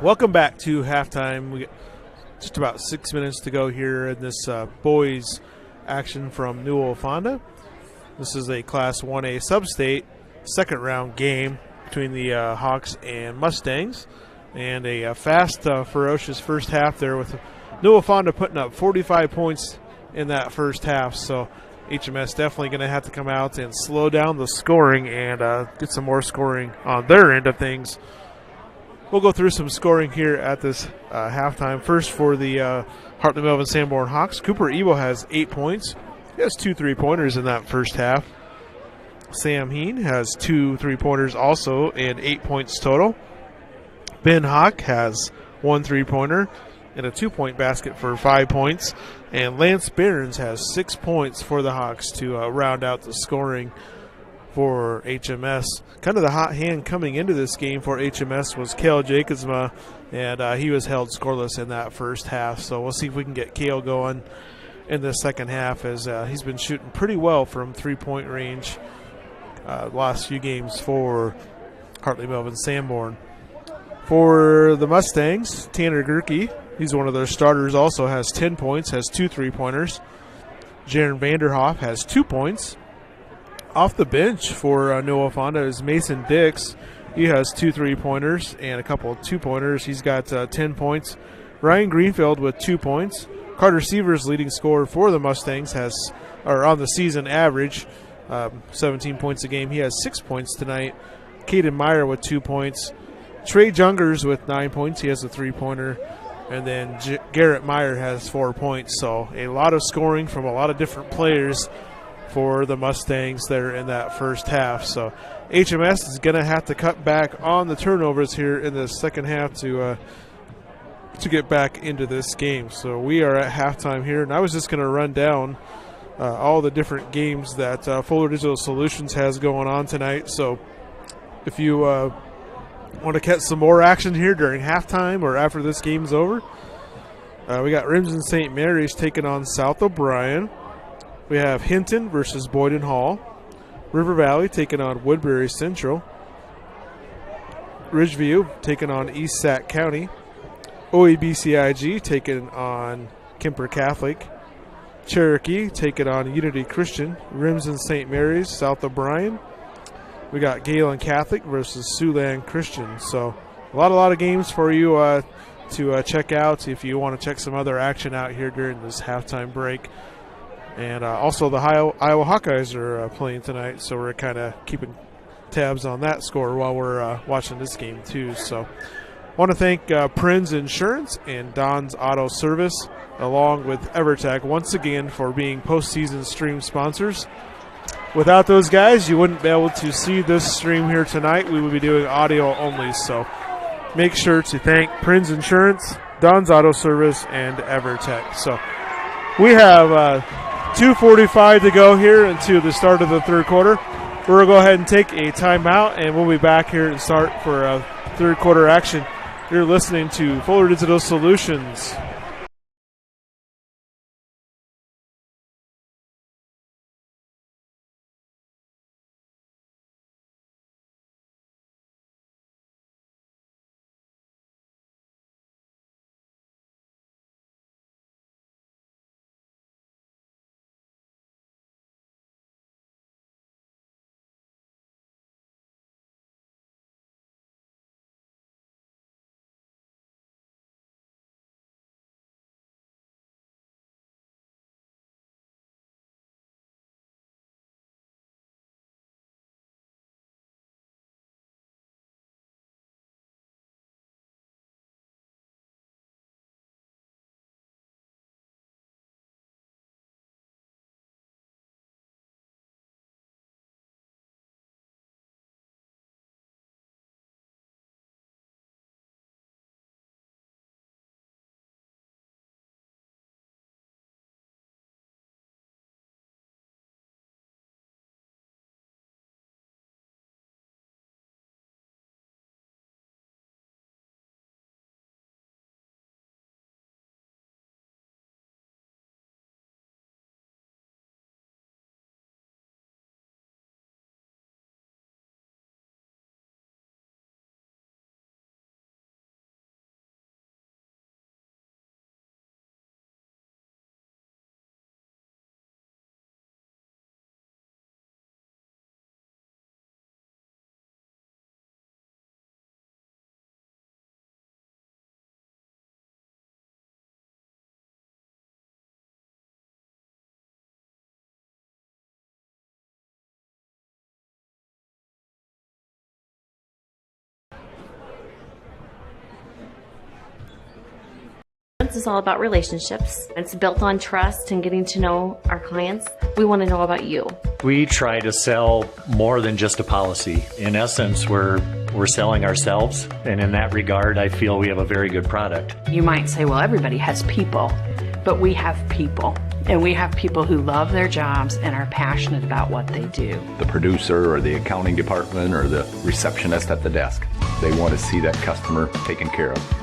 Welcome back to halftime. We got just about 6 minutes to go here in this boys action from Newell-Fonda. This is a Class 1A sub-state second round game between the Hawks and Mustangs, and a fast, ferocious first half there with Newell-Fonda putting up 45 points in that first half. So HMS definitely going to have to come out and slow down the scoring and get some more scoring on their end of things. We'll go through some scoring here at this halftime. First for the Hartley Melvin Sanborn Hawks, Cooper Ebo has 8 points. He has 2 3-pointers in that first half. Sam Heen has 2 3-pointers also and 8 points total. Ben Hawk has 1 3-pointer and a 2-point basket for 5 points. And Lance Behrens has 6 points for the Hawks to round out the scoring for HMS. Kind of the hot hand coming into this game for HMS was Kale Jacobsma, and he was held scoreless in that first half. So we'll see if we can get Kale going in the second half, as he's been shooting pretty well from 3-point range the last few games for Hartley Melvin Sanborn. For the Mustangs, Tanner Gerke, he's one of their starters, also has 10 points, has 2 3-pointers. Jaron Vanderhoff has 2 points. Off the bench for Newell-Fonda is Mason Dix. He has 2 3-pointers and a couple of 2-pointers. He's got 10 points. Ryan Greenfield with 2 points. Carter Sievers, leading scorer for the Mustangs, on the season average, 17 points a game. He has 6 points tonight. Caden Meyer with 2 points. Trey Jungers with 9 points. He has a 3-pointer. And then Garrett Meyer has 4 points. So a lot of scoring from a lot of different players for the Mustangs there in that first half. So HMS is going to have to cut back on the turnovers here in the second half to get back into this game. So we are at halftime here, and I was just going to run down all the different games that Fuller Digital Solutions has going on tonight. So if you want to catch some more action here during halftime or after this game's over, we got Remsen St. Mary's taking on South O'Brien. We have Hinton versus Boyden Hall. River Valley taking on Woodbury Central. Ridgeview taking on East Sac County. OEBCIG taking on Kemper Catholic. Cherokee taking on Unity Christian. Remsen St. Mary's, South O'Brien. We got Galen Catholic versus Siouxland Christian. So a lot of games for you to check out if you want to check some other action out here during this halftime break. And also the Iowa Hawkeyes are playing tonight, so we're kind of keeping tabs on that score while we're watching this game too. So I want to thank Prinz Insurance and Don's Auto Service, along with EverTech, once again for being postseason stream sponsors. Without those guys, you wouldn't be able to see this stream here tonight. We would be doing audio only, so make sure to thank Prinz Insurance, Don's Auto Service, and EverTech. So we have 2:45 to go here into the start of the third quarter. We're going to go ahead and take a timeout, and we'll be back here and start for third quarter action. You're listening to Fuller Digital Solutions. Is all about relationships. It's built on trust and getting to know our clients. We want to know about you. We try to sell more than just a policy. In essence, we're selling ourselves, and in that regard, I feel we have a very good product. You might say, well, everybody has people, but we have people. And we have people who love their jobs and are passionate about what they do. The producer or the accounting department or the receptionist at the desk, they want to see that customer taken care of.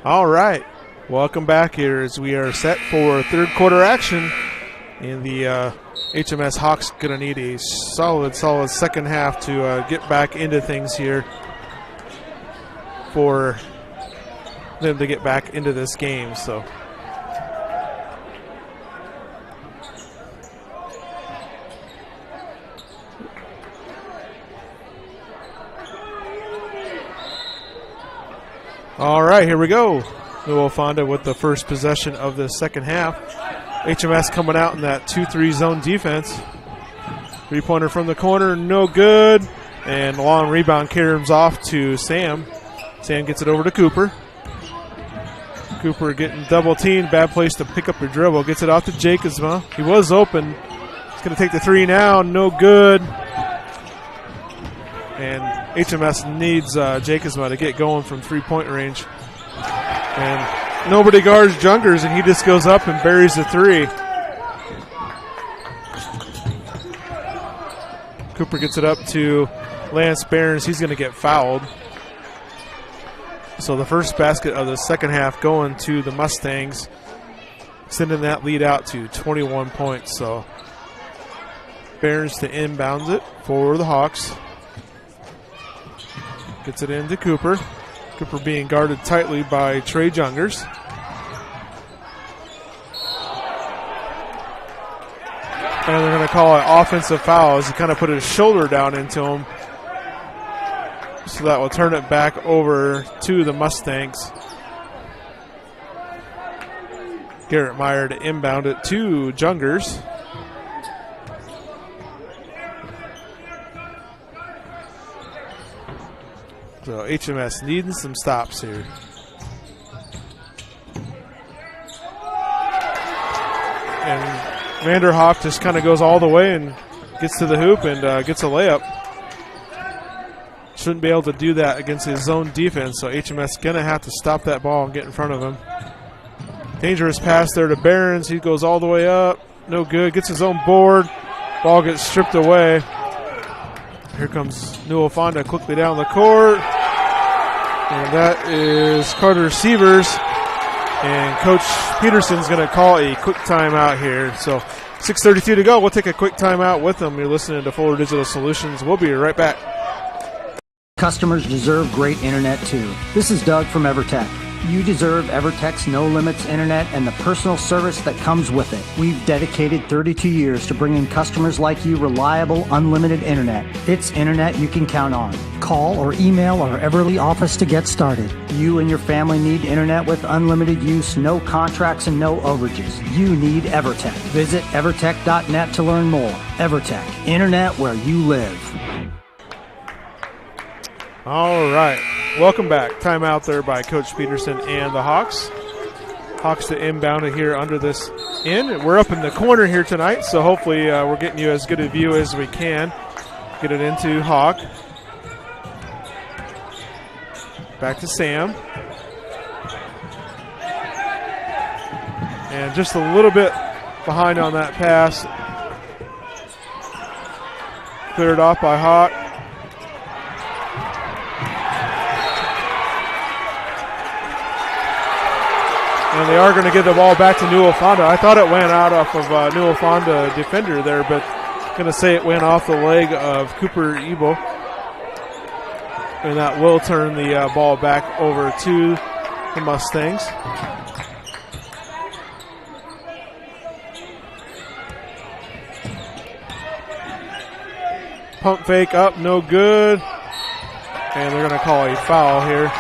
All right, welcome back here as we are set for third quarter action. And the HMS Hawks going to need a solid second half to get back into things here for them to get back into this game. So all right, here we go. Newell-Fonda with the first possession of the second half. HMS coming out in that 2-3 zone defense. Three-pointer from the corner, no good. And long rebound carries off to Sam. Sam gets it over to Cooper. Cooper getting double-teamed. Bad place to pick up your dribble. Gets it off to Jacobsma. He was open. He's going to take the three now. No good. And HMS needs Jacobsma to get going from three-point range. And nobody guards Jungers, and he just goes up and buries the three. Cooper gets it up to Lance Behrens. He's going to get fouled. So the first basket of the second half going to the Mustangs, sending that lead out to 21 points. So Behrens to inbounds it for the Hawks. Gets it into Cooper. Cooper being guarded tightly by Trey Jungers. And they're going to call it offensive foul as he kind of put his shoulder down into him. So that will turn it back over to the Mustangs. Garrett Meyer to inbound it to Jungers. So HMS needing some stops here. And Vanderhoek just kind of goes all the way and gets to the hoop and gets a layup. Shouldn't be able to do that against his zone defense, so HMS going to have to stop that ball and get in front of him. Dangerous pass there to Behrens. He goes all the way up. No good. Gets his own board. Ball gets stripped away. Here comes Newell-Fonda quickly down the court. And that is Carter Sievers. And Coach Peterson's going to call a quick timeout here. So 6:32 to go. We'll take a quick timeout with them. You're listening to Fuller Digital Solutions. We'll be right back. Customers deserve great internet too. This is Doug from EverTech. You deserve EverTech's no limits internet and the personal service that comes with it. We've dedicated 32 years to bringing customers like you reliable, unlimited internet. It's internet you can count on. Call or email our Everly office to get started. You and your family need internet with unlimited use, no contracts, and no overages. You need EverTech. Visit evertech.net to learn more. EverTech, internet where you live. All right. Welcome back. Timeout there by Coach Peterson and the Hawks. Hawks to inbound it here under this end. We're up in the corner here tonight, so hopefully we're getting you as good a view as we can. Get it into Hawk. Back to Sam. And just a little bit behind on that pass. Cleared off by Hawk. And they are going to give the ball back to Newell-Fonda. I thought it went out off of Newell-Fonda defender there, but going to say it went off the leg of Cooper Bball. And that will turn the ball back over to the Mustangs. Pump fake up, no good. And they're going to call a foul here.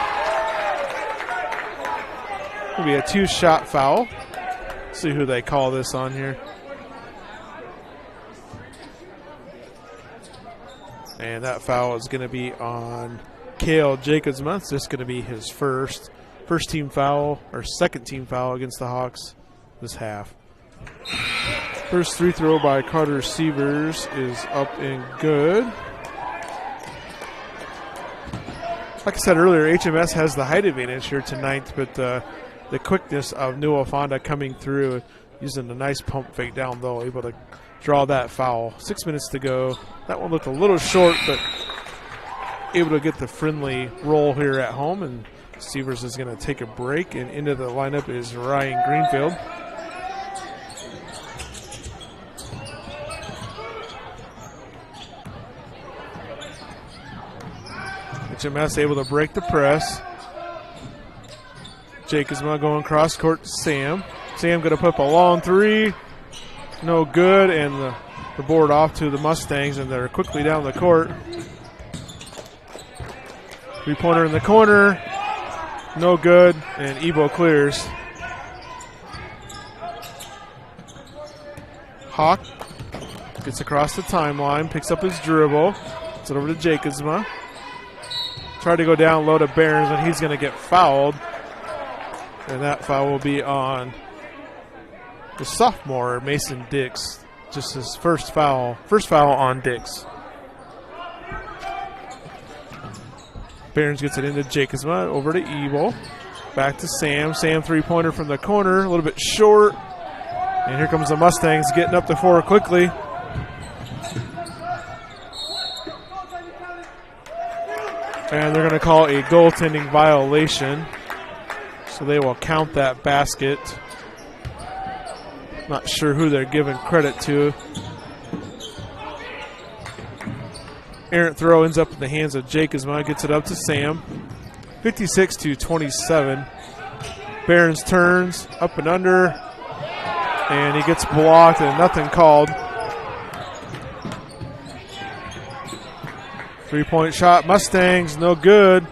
It'll be a two-shot foul. See who they call this on here. And that foul is going to be on Cale Jacobsma. It's just going to be his first team foul or second team foul against the Hawks this half. First free throw by Carter Sievers is up and good. Like I said earlier, HMS has the height advantage here tonight, but the quickness of Newell-Fonda coming through, using a nice pump fake down low, able to draw that foul. 6 minutes to go. That one looked a little short, but able to get the friendly roll here at home. And Sievers is going to take a break, and into the lineup is Ryan Greenfield. HMS able to break the press. Jacobsma going cross court to Sam. Sam going to put up a long three. No good, and the board off to the Mustangs, and they're quickly down the court. Three-pointer in the corner. No good, and Bball clears. Hawk gets across the timeline, picks up his dribble. Gets it over to Jacobsma. Tried to go down low to Behrens, and he's going to get fouled. And that foul will be on the sophomore, Mason Dix. Just his first foul on Dix. Behrens gets it into Jacobsma, over to Bball. Back to Sam. Sam three-pointer from the corner, a little bit short. And here comes the Mustangs getting up the floor quickly. And they're going to call a goaltending violation. So they will count that basket. Not sure who they're giving credit to. Errant throw ends up in the hands of Jacobsma. Gets it up to Sam. 56-27. Behrens turns up and under. And he gets blocked and nothing called. Three-point shot. Mustangs, no good.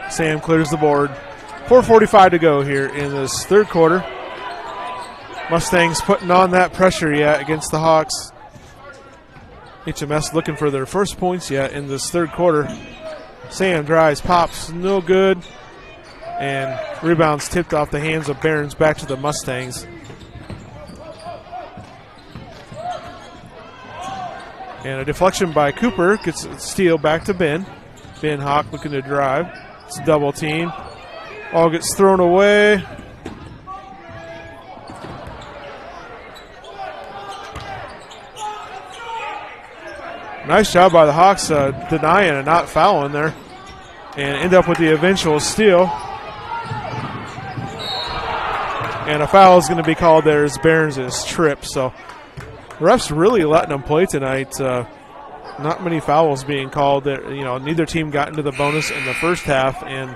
Sam clears the board. 4:45 to go here in this third quarter. Mustangs putting on that pressure yet against the Hawks. HMS looking for their first points yet in this third quarter. Sam drives, pops, no good. And rebounds tipped off the hands of Barons back to the Mustangs. And a deflection by Cooper gets a steal back to Ben. Ben Hawk looking to drive. It's a double team. All gets thrown away. Nice job by the Hawks denying and not fouling there. And end up with the eventual steal. And a foul is going to be called there as Barons' trip. So refs really letting them play tonight. Not many fouls being called. Neither team got into the bonus in the first half, and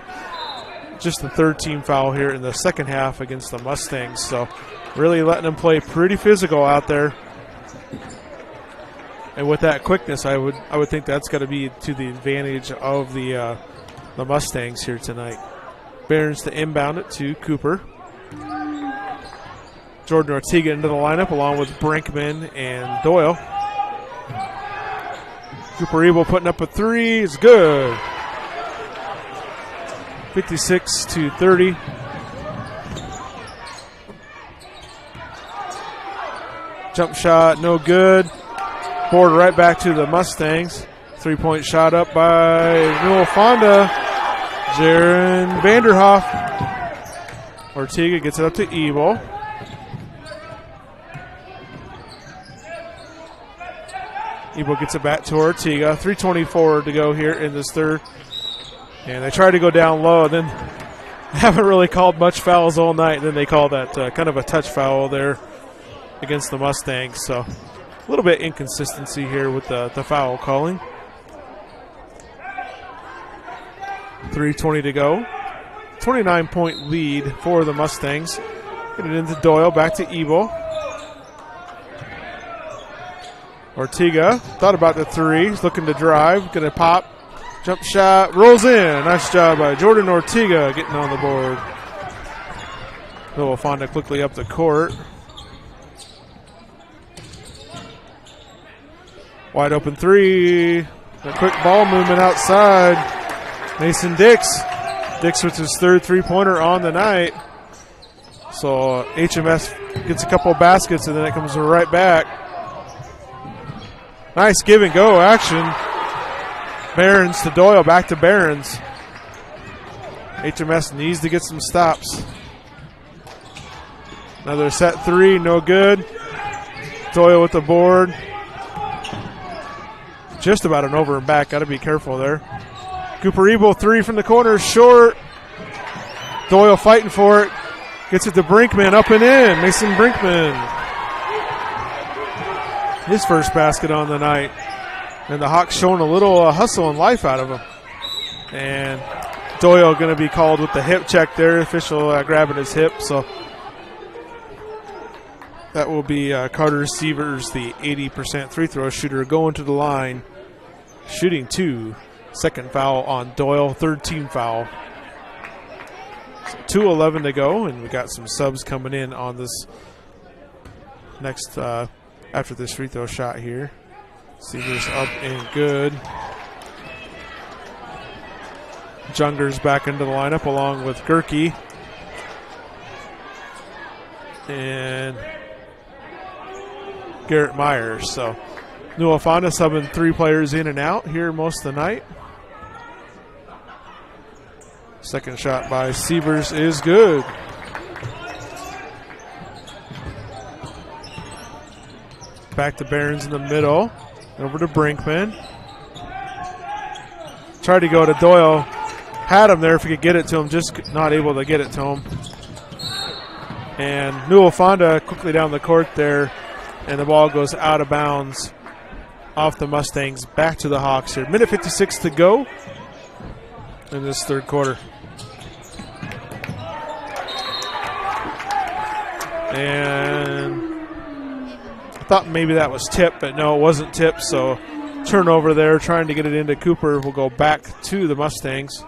just the third team foul here in the second half against the Mustangs. So really letting them play pretty physical out there. And with that quickness, I would think that's got to be to the advantage of the Mustangs here tonight. Barons to inbound it to Cooper. Jordan Ortega into the lineup along with Brinkman and Doyle. Cooper Bball putting up a three. It's good. 56-30. Jump shot, no good. Board right back to the Mustangs. 3-point shot up by Newell-Fonda. Jaron Vanderhoff. Ortega gets it up to Bball. Bball gets it back to Ortega. 3:24 to go here in this third. And they try to go down low, and then haven't really called much fouls all night. Then they call that kind of a touch foul there against the Mustangs. So a little bit inconsistency here with the foul calling. 3:20 to go. 29-point lead for the Mustangs. Get it into Doyle, back to Bball. Ortega thought about the three. He's looking to drive. Going to pop. Jump shot. Rolls in. Nice job by Jordan Ortega getting on the board. Newell-Fonda quickly up the court. Wide open three. A quick ball movement outside. Mason Dix. Dix with his third three-pointer on the night. So HMS gets a couple of baskets, and then it comes right back. Nice give and go action. Barons to Doyle, back to Barons. HMS needs to get some stops. Another set three, no good. Doyle with the board. Just about an over and back. Got to be careful there. Cooper Bball, three from the corner, short. Doyle fighting for it. Gets it to Brinkman, up and in. Mason Brinkman. His first basket on the night. And the Hawks showing a little hustle and life out of him. And Doyle going to be called with the hip check there. Official grabbing his hip. So that will be Carter Sievers, the 80% free throw shooter, going to the line. Shooting two. Second foul on Doyle. Third team foul. So 2:11 to go. And we got some subs coming in on this next after this free throw shot here. Sievers up and good. Junger's back into the lineup along with Gerke. And Garrett Myers. So Newell-Fonda subbing three players in and out here most of the night. Second shot by Sievers is good. Back to Barons in the middle. Over to Brinkman. Tried to go to Doyle. Had him there if he could get it to him. Just not able to get it to him. And Newell-Fonda quickly down the court there. And the ball goes out of bounds off the Mustangs. Back to the Hawks here. Minute 56 to go in this third quarter. And I thought maybe that was tipped, but no, it wasn't tipped. So turnover there, trying to get it into Cooper. Will go back to the Mustangs.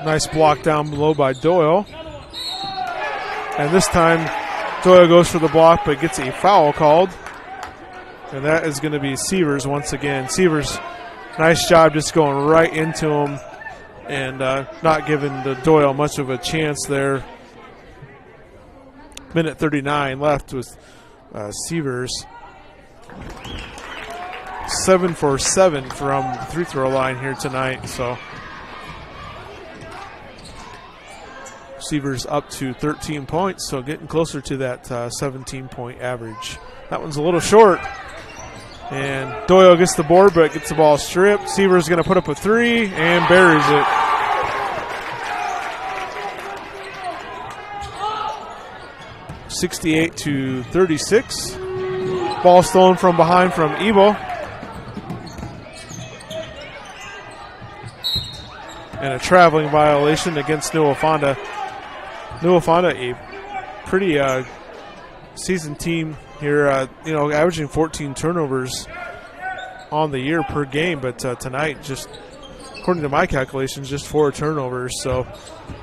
Nice block down below by Doyle. And this time, Doyle goes for the block but gets a foul called. And that is going to be Sievers once again. Sievers, nice job just going right into him and not giving the Doyle much of a chance there. Minute 39 left with Sievers. 7 for 7 from the free throw line here tonight. So Sievers up to 13 points, so getting closer to that 17-point average. That one's a little short. And Doyle gets the board, but gets the ball stripped. Sievers going to put up a three and buries it. (68-36). Ball stolen from behind from Bball. And a traveling violation against Newell-Fonda. Newell-Fonda, a pretty seasoned team here, averaging 14 turnovers on the year per game, but tonight, just according to my calculations, just 4 turnovers, so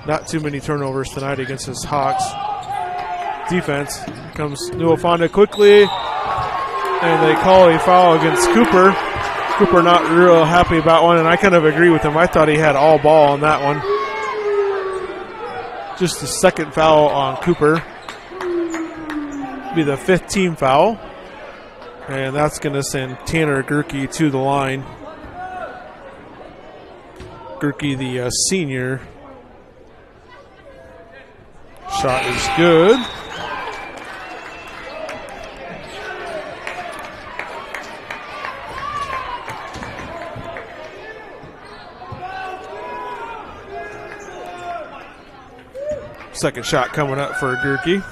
not too many turnovers tonight against this Hawks defense. Here comes Newell-Fonda quickly, and they call a foul against Cooper. Cooper not real happy about one, and I kind of agree with him. I thought he had all ball on that one. Just the second foul on Cooper. Be the 5th team foul. And that's going to send Tanner Gerke to the line. Gerke, the senior. Shot is good. Second shot coming up for Gerke.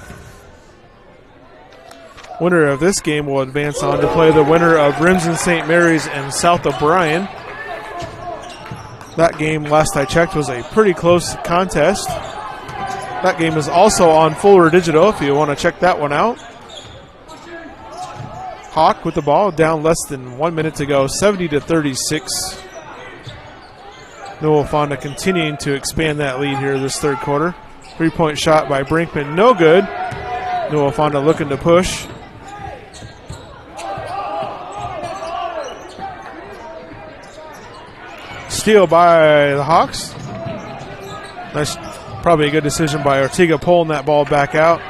Winner of this game will advance on to play the winner of Remsen St. Mary's and South O'Brien. That game, last I checked, was a pretty close contest. That game is also on Fuller Digital if you want to check that one out. Hawk with the ball, down less than 1 minute to go, 70-36. Newell-Fonda continuing to expand that lead here this third quarter. 3-point shot by Brinkman, no good. Newell-Fonda looking to push. Steal by the Hawks. Nice, probably a good decision by Ortega pulling that ball back out.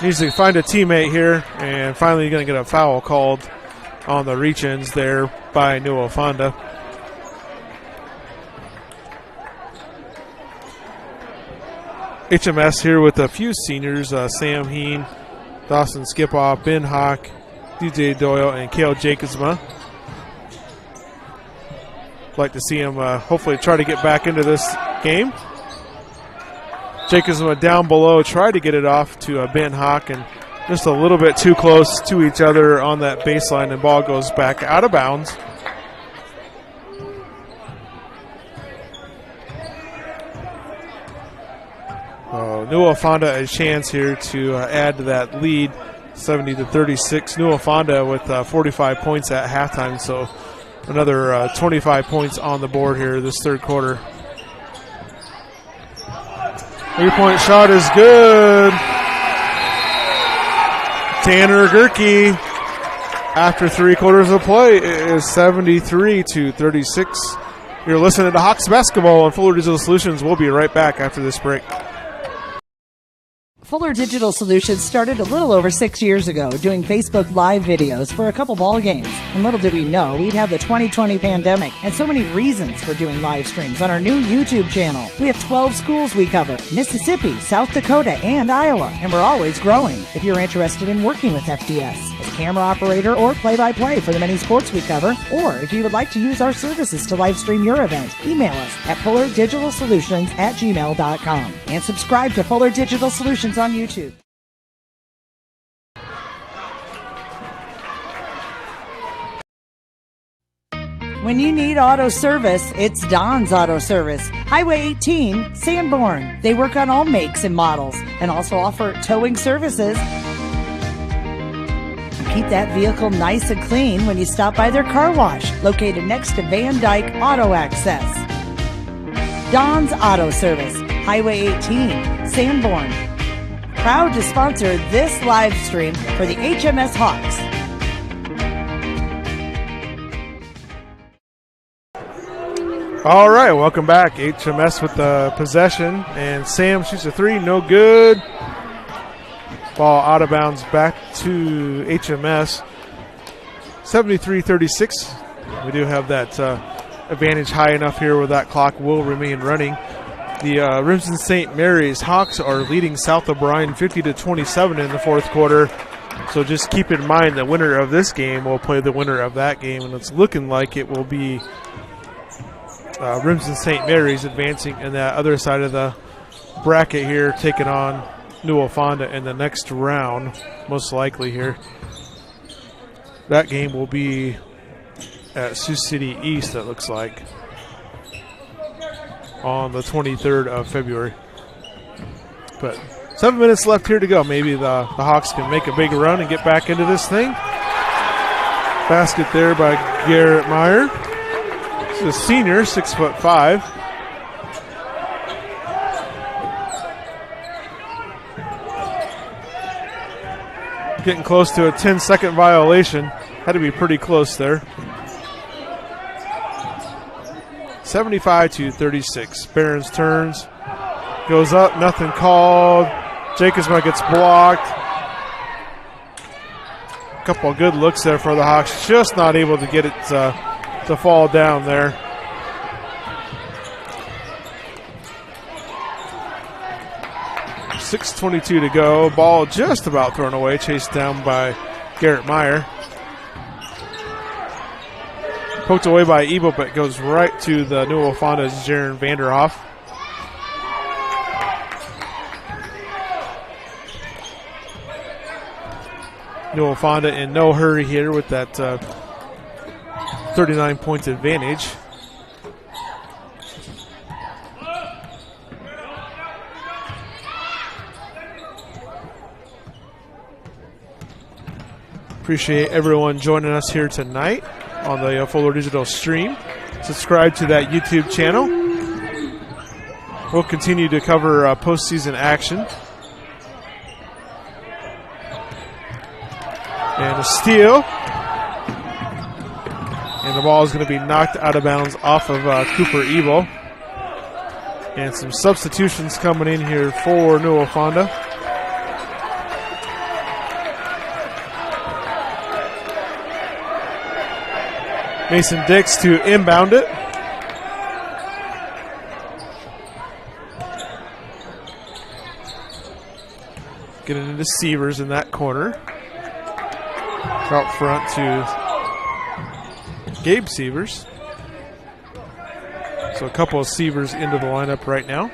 Needs to find a teammate here, and finally going to get a foul called on the reach-ins there by Newell-Fonda. HMS here with a few seniors, Sam Heen, Dawson Skipaw, Ben Hawk, DJ Doyle, and Cale Jacobsma. Like to see him hopefully try to get back into this game. Jacobsma down below, tried to get it off to Ben Hawk, and just a little bit too close to each other on that baseline, and ball goes back out of bounds. Newell-Fonda a chance here to add to that lead, 70-36. Newell-Fonda with 45 points at halftime, so another 25 points on the board here this third quarter. 3-point shot is good. Tanner Gerke, after 3 quarters of play, is 73-36. You're listening to Hawks basketball on Fuller Digital Solutions. We'll be right back after this break. Fuller Digital Solutions started a little over 6 years ago doing Facebook Live videos for a couple ball games. And little did we know we'd have the 2020 pandemic and so many reasons for doing live streams on our new YouTube channel. We have 12 schools we cover: Mississippi, South Dakota, and Iowa. And we're always growing. If you're interested in working with FDS as camera operator or play-by-play for the many sports we cover, or if you would like to use our services to live stream your event, email us at fullerdigitalsolutions@gmail.com and subscribe to Fuller Digital Solutions on YouTube. When you need auto service, it's Don's Auto Service. Highway 18, Sanborn. They work on all makes and models and also offer towing services. Keep that vehicle nice and clean when you stop by their car wash, located next to Van Dyke Auto Access. Don's Auto Service, Highway 18, Sanborn. Proud to sponsor this live stream for the HMS Hawks. All right, welcome back. HMS with the possession, and Sam shoots a three, no good. Ball out of bounds back to HMS. 73-36. We do have that advantage high enough here where that clock will remain running. The Remsen St. Mary's Hawks are leading South O'Brien 50-27 in the fourth quarter. So just keep in mind the winner of this game will play the winner of that game, and it's looking like it will be Remsen St. Mary's advancing in that other side of the bracket here, taking on Newell-Fonda in the next round, most likely here. That game will be at Sioux City East, it looks like, on the 23rd of February. But 7 minutes left here to go. Maybe the Hawks can make a big run and get back into this thing. Basket there by Garrett Meyer. He's a senior, 6'5". Getting close to a 10-second violation. Had to be pretty close there. 75-36. Barons turns. Goes up, nothing called. Jacobsma gets blocked. A couple of good looks there for the Hawks. Just not able to get it to fall down there. .6:22 to go. Ball just about thrown away. Chased down by Garrett Meyer. Poked away by Bball, but goes right to the Newell-Fonda's Jaron Vanderhoff. Newell-Fonda in no hurry here with that 39-point advantage. Appreciate everyone joining us here tonight on the Fuller Digital stream. Subscribe to that YouTube channel. We'll continue to cover postseason action. And a steal. And the ball is going to be knocked out of bounds off of Cooper Bball. And some substitutions coming in here for Newell-Fonda. Mason Dix to inbound it. Getting into Severs in that corner. Out front to Gabe Severs. So a couple of Severs into the lineup right now.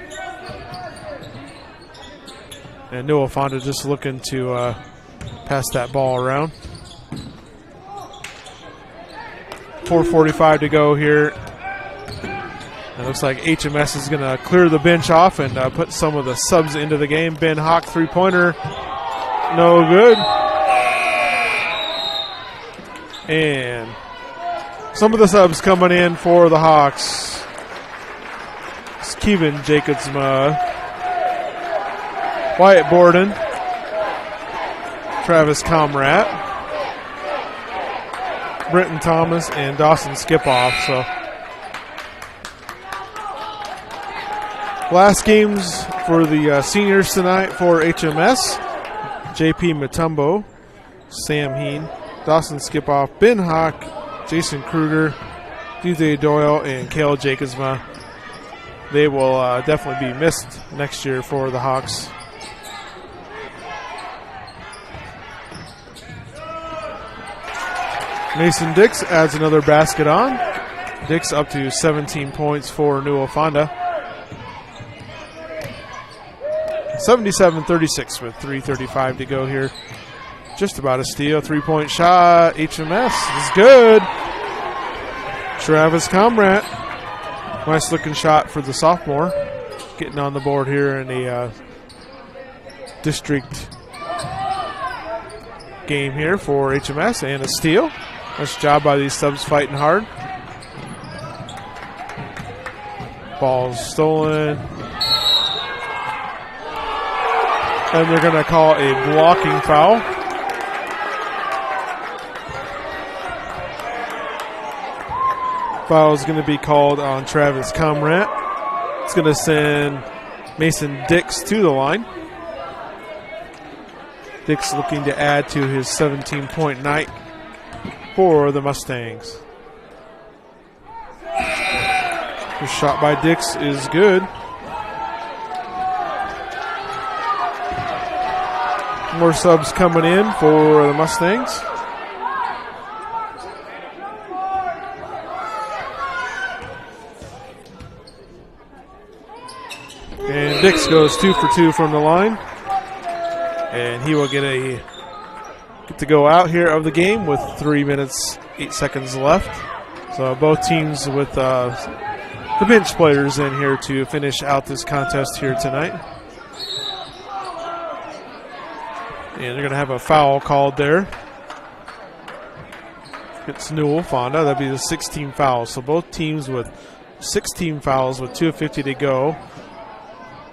And Newell-Fonda just looking to pass that ball around. 4:45 to go here. It looks like HMS is going to clear the bench off and put some of the subs into the game. Ben Hawk three-pointer, no good. And some of the subs coming in for the Hawks. It's Kevin Jacobsma, Wyatt Borden, Travis Comrat, Brenton Thomas, and Dawson Skipoff. So last games for the seniors tonight for HMS. JP Matumbo, Sam Heen, Dawson Skipoff, Ben Hawk, Jason Kruger, DJ Doyle, and Kale Jacobsma. They will definitely be missed next year for the Hawks. Mason Dix adds another basket on. Dix up to 17 points for Newell-Fonda. 77-36 with 3:35 to go here. Just about a steal. Three-point shot. HMS is good. Travis Comrat. Nice looking shot for the sophomore. Getting on the board here in a district game here for HMS, and a steal. Nice job by these subs fighting hard. Ball's stolen. And they're going to call a blocking foul. Foul is going to be called on Travis Comrat. It's going to send Mason Dix to the line. Dix looking to add to his 17-point night for the Mustangs. The shot by Dix is good. More subs coming in for the Mustangs. And Dix goes 2 for 2 from the line. And he will get to go out here of the game with 3 minutes, 8 seconds left. So both teams with the bench players in here to finish out this contest here tonight. And they're going to have a foul called there. It's Newell-Fonda. That'd be the 16 fouls. So both teams with 16 fouls with 2:50 to go.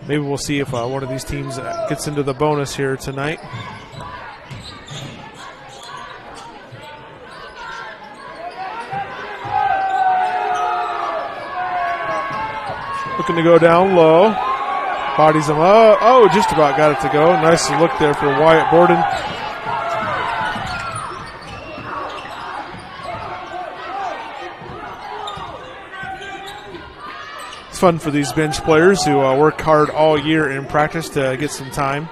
Maybe we'll see if one of these teams gets into the bonus here tonight. Looking to go down low. Bodies him up. Oh, just about got it to go. Nice look there for Wyatt Borden. It's fun for these bench players who work hard all year in practice to get some time.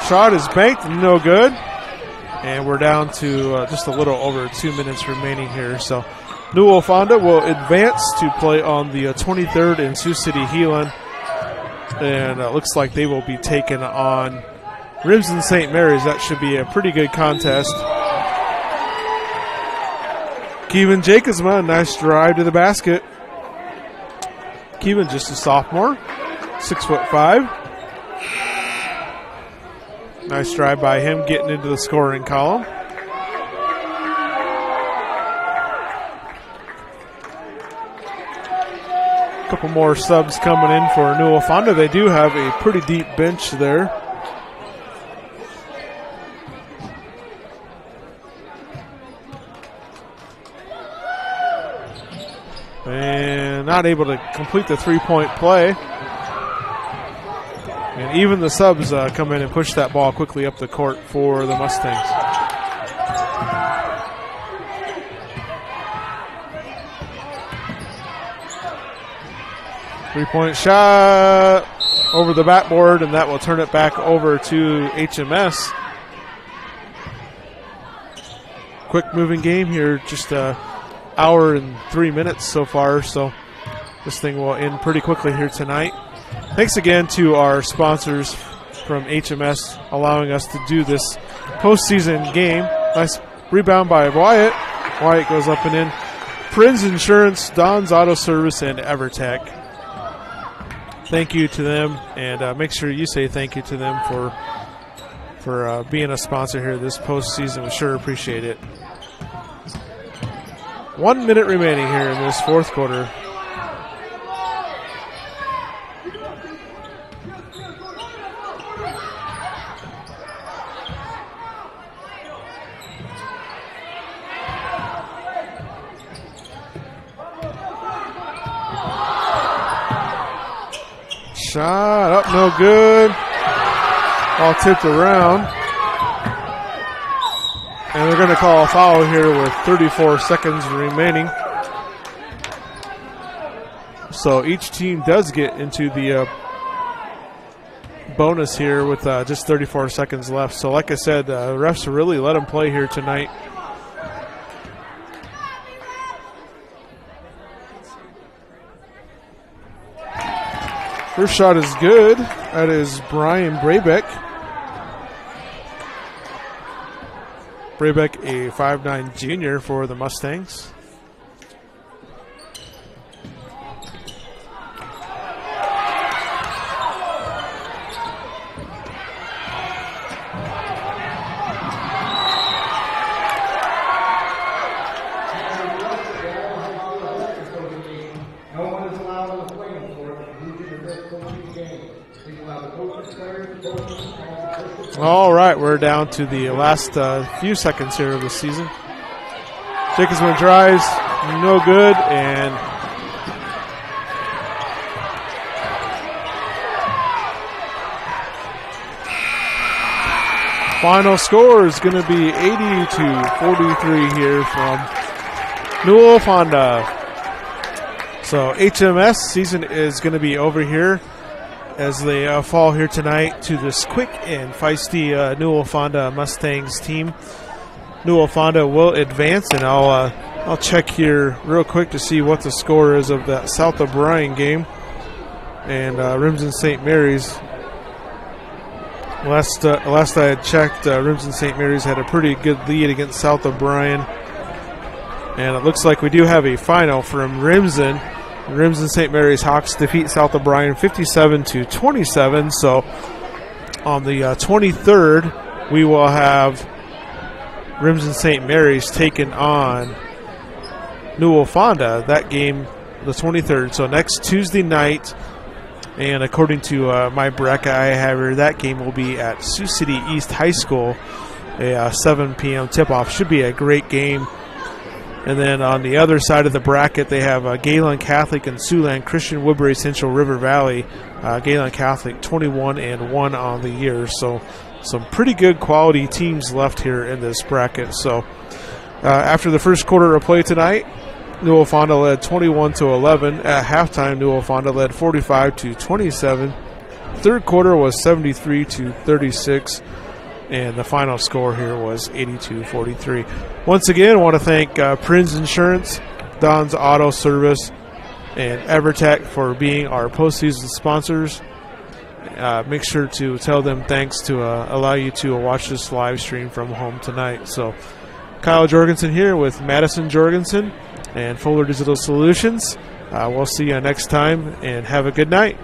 Shot is banked, no good. And we're down to just a little over 2 minutes remaining here. So Newell-Fonda will advance to play on the 23rd in Sioux City, Heelan. And it looks like they will be taking on Remsen St. Mary's. That should be a pretty good contest. Kevin Jacobsma, nice drive to the basket. Kevin just a sophomore, 6'5". Nice drive by him getting into the scoring column. Couple more subs coming in for Newell-Fonda. They do have a pretty deep bench there. And not able to complete the three-point play. And even the subs come in and push that ball quickly up the court for the Mustangs. Three-point shot over the backboard, and that will turn it back over to HMS. Quick moving game here, just an hour and 3 minutes so far, so this thing will end pretty quickly here tonight. Thanks again to our sponsors from HMS allowing us to do this postseason game. Nice rebound by Wyatt. Wyatt goes up and in. Prinz Insurance, Don's Auto Service, and EverTech. Thank you to them, and make sure you say thank you to them for being a sponsor here this postseason. We sure appreciate it. 1 minute remaining here in this fourth quarter. Shot up, no good. Ball tipped around. And they're going to call a foul here with 34 seconds remaining. So each team does get into the bonus here with just 34 seconds left. So like I said, refs really let them play here tonight. First shot is good. That is Brian Brabeck. Brabeck, a 5'9" junior for the Mustangs. All right, we're down to the last few seconds here of the season. Jacobsman drives, no good, and final score is going to be 80-43 here from Newell-Fonda. So HMS season is going to be over here as they fall here tonight to this quick and feisty Newell-Fonda Mustangs team. Newell-Fonda will advance, and I'll check here real quick to see what the score is of that South O'Brien game and Remsen St. Mary's. Last I had checked, Remsen St. Mary's had a pretty good lead against South O'Brien, and it looks like we do have a final from Remsen. Remsen St. Mary's Hawks defeat South O'Brien 57-27. So on the 23rd, we will have Remsen St. Mary's taking on Newell-Fonda. That game, the 23rd. So next Tuesday night, and according to my bracket I have here, that game will be at Sioux City East High School, a 7 p.m. tip-off. Should be a great game. And then on the other side of the bracket, they have Galen Catholic and Siouxland Christian, Woodbury Central, River Valley. Galen Catholic 21-1 on the year. So some pretty good quality teams left here in this bracket. So after the first quarter of play tonight, Newell-Fonda led 21-11. At halftime, Newell-Fonda led 45-27. Third quarter was 73-36. And the final score here was 82-43. Once again, I want to thank Prinz Insurance, Don's Auto Service, and Evertech for being our postseason sponsors. Make sure to tell them thanks to allow you to watch this live stream from home tonight. So, Kyle Jorgensen here with Madison Jorgensen and Fuller Digital Solutions. We'll see you next time, and have a good night.